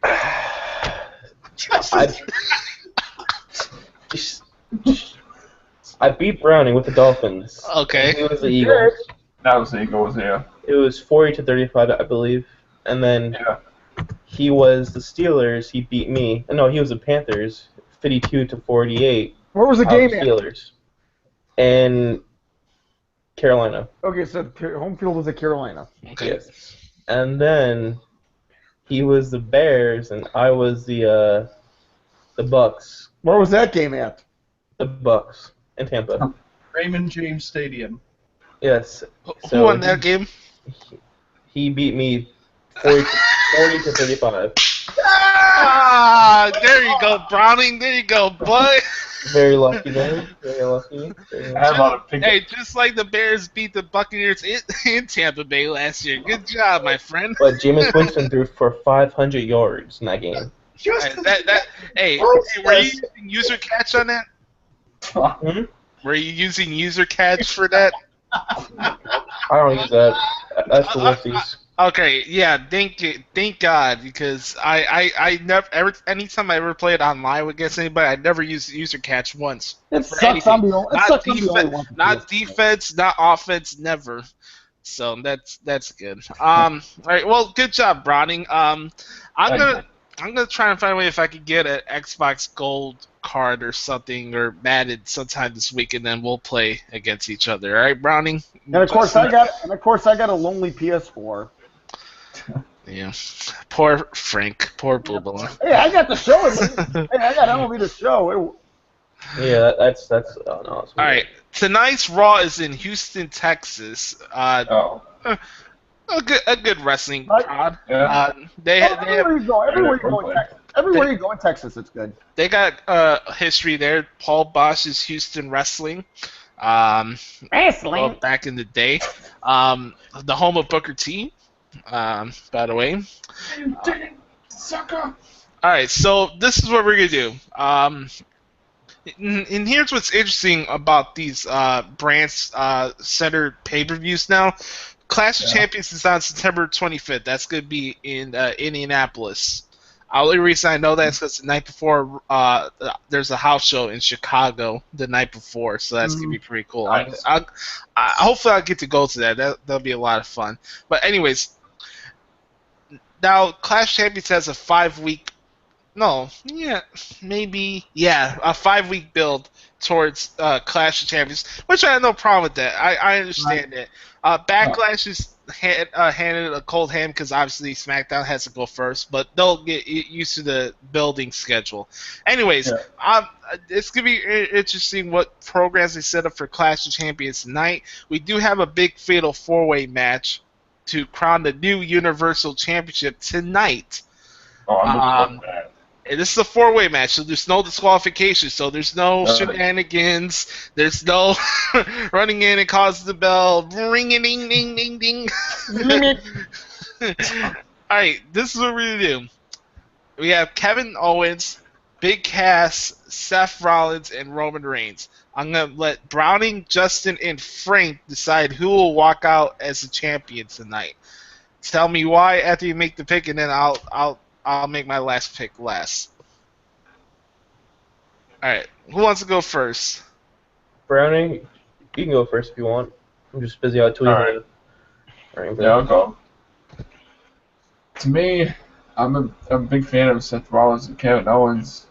I beat Browning with the Dolphins. Okay. It was the Eagles. That was the Eagles, yeah. It was 40-35, I believe. And then he was the Steelers. He beat me. No, he was the Panthers. 52-48. Where was the game at? Steelers. In Carolina. Okay, so home field was at Carolina. Okay. Yes. And then he was the Bears, and I was the Bucks. Where was that game at? The Bucks in Tampa. Raymond James Stadium. Yes. Who won that game? He beat me 40-35. Ah, there you go, Browning. There you go, boy. Very lucky there. Very lucky. Hey, just like the Bears beat the Buccaneers in Tampa Bay last year. Good job, my friend. But Jameis Winston threw for 500 yards in that game. Hey, were you using user catch on that? Hmm? Were you using user catch for that? I don't use that. That's the lefties. Okay, yeah, thank God, because I never anytime I ever played online against anybody, I never used user catch once. It sucks. I'm the only one. Not defense, not offense, never. So that's good. All right, well, good job, Browning. I'm gonna try and find a way if I could get an Xbox Gold card or something, or Madden sometime this week, and then we'll play against each other. All right, Browning. And of course I got a lonely PS4. Yeah. Poor Frank. Poor Blue Balloon. Hey, I got the show. Hey, I got MLB the show. Yeah, that's no. All right. Tonight's Raw is in Houston, Texas. A good wrestling crowd. Yeah. Everywhere you go in Texas, it's good. They got history there. Paul Bosch's Houston Wrestling. Well, back in the day. The home of Booker T. By the way. Sucker. Alright, so this is what we're going to do. And here's what's interesting about these brand-centered pay-per-views now. Clash of Champions is on September 25th. That's going to be in Indianapolis. The only reason I know that is because the night before, there's a house show in Chicago the night before, so that's going to be pretty cool. Nice. Hopefully I'll get to go to that. That'll be a lot of fun. But anyways, now Clash of Champions has a 5-week, a 5-week build towards Clash of Champions, which I have no problem with that. I understand it. Backlash is handed a cold hand because obviously SmackDown has to go first, but they'll get used to the building schedule. Anyways, it's gonna be interesting what programs they set up for Clash of Champions tonight. We do have a big fatal 4-way match to crown the new Universal Championship tonight. Oh, I'm looking for that. And this is a 4-way match, so there's no disqualification, so there's no shenanigans, there's no running in and causing the bell, ring-a-ding-ding-ding-ding. Alright, this is what we're going to do. We have Kevin Owens, Big Cass, Seth Rollins, and Roman Reigns. I'm going to let Browning, Justin, and Frank decide who will walk out as the champion tonight. Tell me why after you make the pick, and then I'll make my last pick last. Alright, who wants to go first? Browning, you can go first if you want. I'm just busy out tweeting. Alright, I'll go. To me, I'm a big fan of Seth Rollins and Kevin Owens,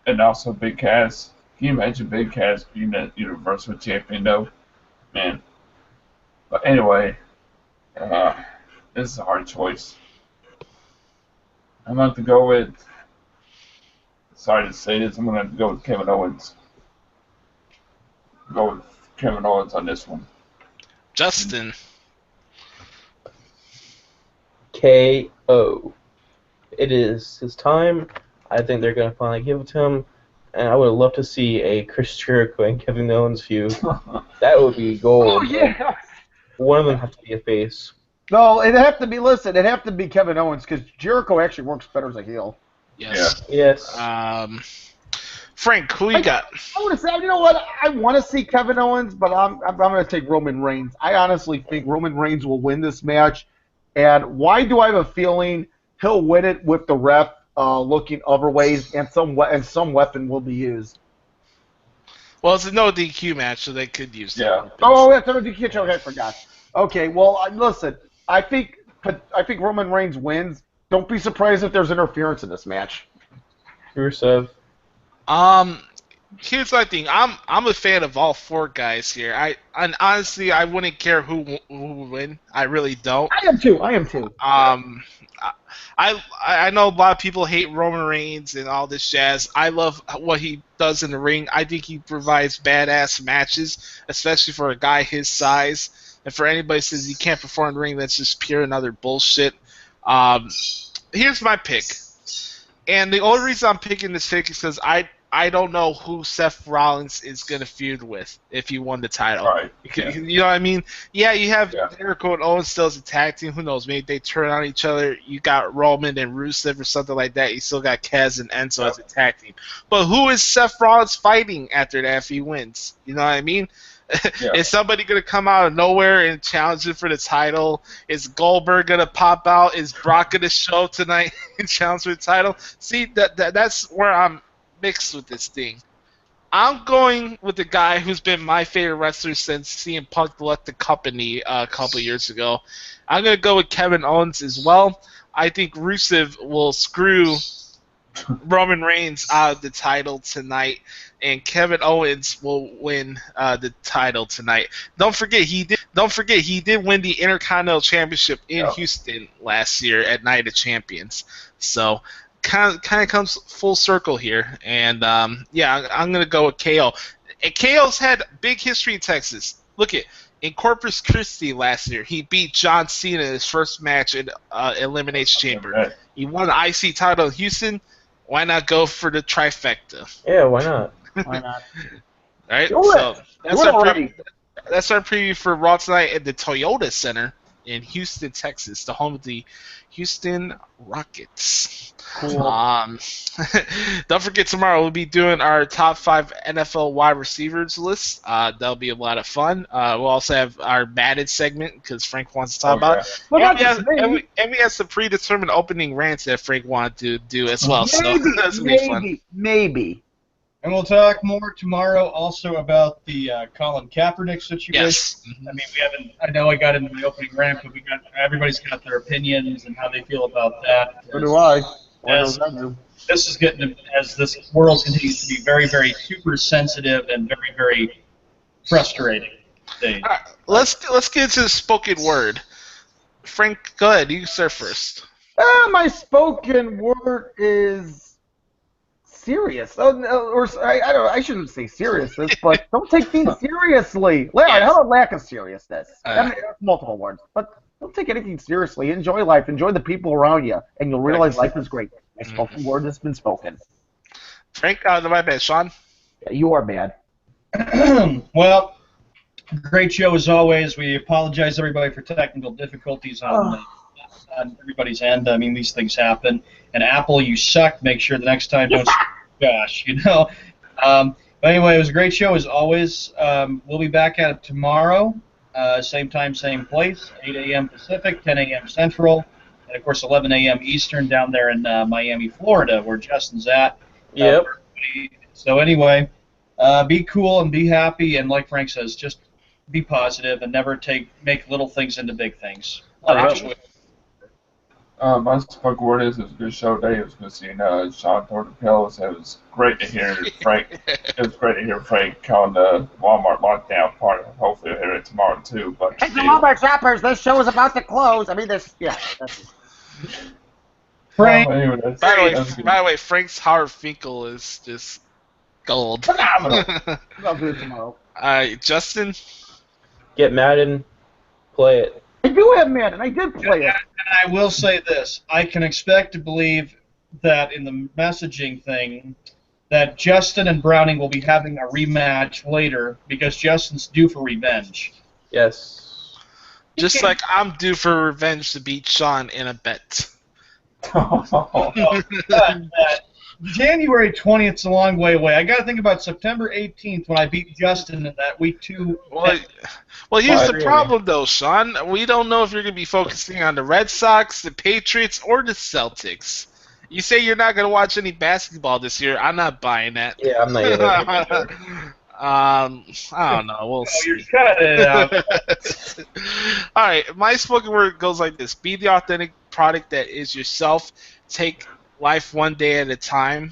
and also Big Cass. Can you imagine Big Cass being that Universal Champion, though? Man. But anyway, this is a hard choice. I'm going to have to go with, sorry to say this, I'm going to have to go with Kevin Owens. Go with Kevin Owens on this one. Justin. KO. It is his time. I think they're going to finally give it to him. And I would love to see a Chris Jericho and Kevin Owens feud. That would be gold. Oh, yeah. One of them has to be a face. No, it'd have to be, listen, it'd have to be Kevin Owens because Jericho actually works better as a heel. Yes. Yeah. Yes. Frank, who you got? I want to say, you know what? I want to see Kevin Owens, but I'm going to take Roman Reigns. I honestly think Roman Reigns will win this match. And why do I have a feeling he'll win it with the ref looking other ways and some weapon will be used? Well, it's a no DQ match, so they could use that. Yeah. Oh, that's no DQ. Okay, I forgot. Okay, well, listen. I think Roman Reigns wins. Don't be surprised if there's interference in this match. Rusev. Here's my thing. I'm a fan of all four guys here. And honestly, I wouldn't care who would win. I really don't. I am too. I know a lot of people hate Roman Reigns and all this jazz. I love what he does in the ring. I think he provides badass matches, especially for a guy his size. And for anybody who says he can't perform in the ring, that's just pure and utter bullshit. Here's my pick. And the only reason I'm picking this pick is because I don't know who Seth Rollins is going to feud with if he won the title. Right. Yeah. You know what I mean? Yeah, you have Jericho and Owens still as a tag team. Who knows? Maybe they turn on each other. You got Roman and Rusev or something like that. You still got Kaz and Enzo as a tag team. But who is Seth Rollins fighting after that if he wins? You know what I mean? Yeah. Is somebody going to come out of nowhere and challenge him for the title? Is Goldberg going to pop out? Is Brock going to show up tonight and challenge for the title? See, that's where I'm mixed with this thing. I'm going with the guy who's been my favorite wrestler since CM Punk left the company a couple years ago. I'm going to go with Kevin Owens as well. I think Rusev will screw Roman Reigns out of the title tonight, and Kevin Owens will win the title tonight. Don't forget he did win the Intercontinental Championship in Houston last year at Night of Champions. So kind of comes full circle here, and I'm gonna go with KO. And KO's had big history in Texas. Look in Corpus Christi last year, he beat John Cena in his first match in Elimination Chamber. He won the IC title in Houston. Why not go for the trifecta? Yeah, why not? Why not? All right, so that's our preview for Raw tonight at the Toyota Center in Houston, Texas, the home of the Houston Rockets. Cool. Don't forget, tomorrow we'll be doing our top 5 NFL wide receivers list. That'll be a lot of fun. We'll also have our Madden segment because Frank wants to talk about it. Well, and we have some predetermined opening rants that Frank wanted to do as well. So that's going to be fun. Maybe. And we'll talk more tomorrow also about the Colin Kaepernick situation. Yes. I mean, I know I got into the opening rant, but everybody's got their opinions and how they feel about that. So do I. This is getting, as this world continues to be very, very super sensitive and very, very frustrating. All right, let's get into the spoken word. Frank, go ahead. You start first. My spoken word is serious. Oh, no, or I don't. I shouldn't say seriousness, but don't take things seriously. Larry, how about lack of seriousness? I mean, that's multiple words, but don't take anything seriously. Enjoy life. Enjoy the people around you, and you'll realize life is great. My spoken word has been spoken. Frank, my bad. Sean? Yeah, you are bad. Well, great show as always. We apologize, everybody, for technical difficulties on everybody's end. I mean, these things happen. And Apple, you suck. Make sure the next time don't gosh, you know. But anyway, it was a great show as always. We'll be back at it tomorrow, same time, same place, 8 a.m. Pacific, 10 a.m. Central, and of course 11 a.m. Eastern down there in Miami, Florida, where Justin's at. Yep. So anyway, be cool and be happy, and like Frank says, just be positive and never make little things into big things. My spoken word is it was a good show today. It was good seeing Sean throw the pillows. It was great to hear Frank. It was great to hear Frank calling the Walmart lockdown part. Hopefully, we'll hear it tomorrow too. But Hey, the Walmart shoppers, this show is about to close. I mean, this, yeah. Frank. Anyway, By the way, Frank's Howard Finkel is just gold. Phenomenal. I'll do it tomorrow. Justin? Get Madden, play it. I do have Madden. I did play it. And I will say this. I can expect to believe that in the messaging thing that Justin and Browning will be having a rematch later because Justin's due for revenge. Yes. Just like I'm due for revenge to beat Sean in a bet. January 20th is a long way away. I got to think about September 18th when I beat Justin in that week 2. Well, here's the problem, though, Sean. We don't know if you're going to be focusing on the Red Sox, the Patriots, or the Celtics. You say you're not going to watch any basketball this year. I'm not buying that. Yeah, I'm not either. I don't know. We'll see. You're cutting it out. All right, my spoken word goes like this: be the authentic product that is yourself. Take life one day at a time.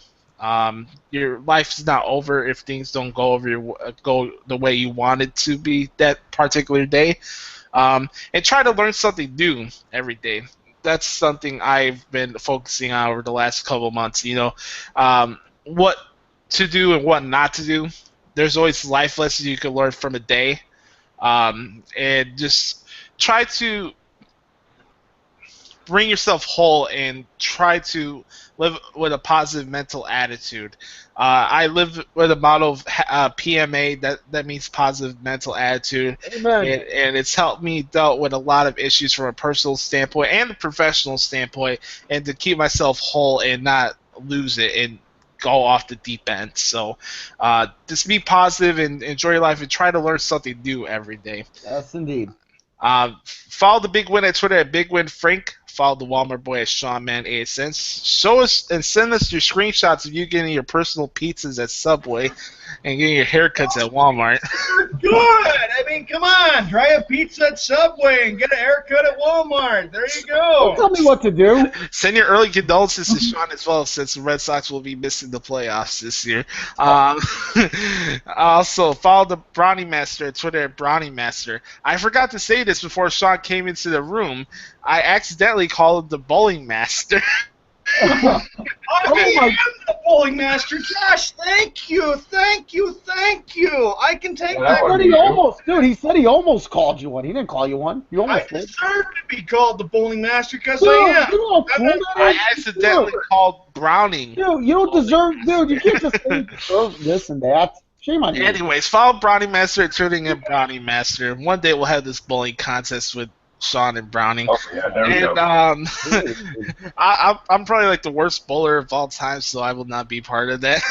Your life's not over if things don't go the way you want it to be that particular day. And try to learn something new every day. That's something I've been focusing on over the last couple of months. You know, what to do and what not to do. There's always life lessons you can learn from a day, and just try to bring yourself whole and try to live with a positive mental attitude. I live with a motto of PMA, that means positive mental attitude. Amen. And it's helped me deal with a lot of issues from a personal standpoint and a professional standpoint, and to keep myself whole and not lose it and go off the deep end. So just be positive and enjoy your life and try to learn something new every day. Yes, indeed. Follow the Big Win at Twitter at BigWinFrank. Follow the Walmart Boy at SeanMan8cents. Show us and send us your screenshots of you getting your personal pizzas at Subway and getting your haircuts at Walmart. Good. I mean, come on. Try a pizza at Subway and get a haircut at Walmart. There you Don't go. tell me what to do. Send your early condolences to Sean as well, since the Red Sox will be missing the playoffs this year. Also, follow the Brownie Master at Twitter at Brownie Master. I forgot to say this before Sean came into the room. I accidentally called him the Bowling Master. I am the bowling master, Josh. Thank you. I can take Well, that that. would But he almost, dude, he said he almost called you one. He didn't call you one. You I almost did. deserve to be called the bowling master because Dude, I am. you know how cool that I is? accidentally called Browning. Dude, you don't deserve, dude, you can't just say you deserve this and that. Shame on you. Anyways, follow Brownie Master at Twitter at Brownie Master. One day we'll have this bowling contest with Sean and Browning. Oh, yeah, there we And go. I'm probably like the worst bowler of all time, so I will not be part of that.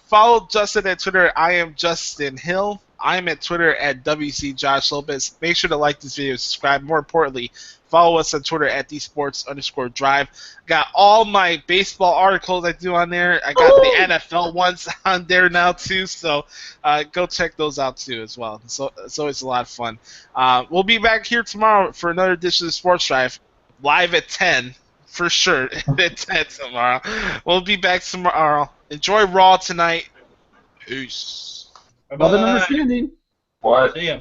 Follow Justin at Twitter at I am Justin Hill. I'm at Twitter at WC Josh Lopez. Make sure to like this video, subscribe. More importantly, follow us on Twitter at @DSports_Drive. Got all my baseball articles I do on there. I got the NFL ones on there now too, so go check those out too as well. So it's always a lot of fun. We'll be back here tomorrow for another edition of Sports Drive, live at 10 for sure. At 10 tomorrow. We'll be back tomorrow. Enjoy Raw tonight. Peace. Love and understanding. What? See ya.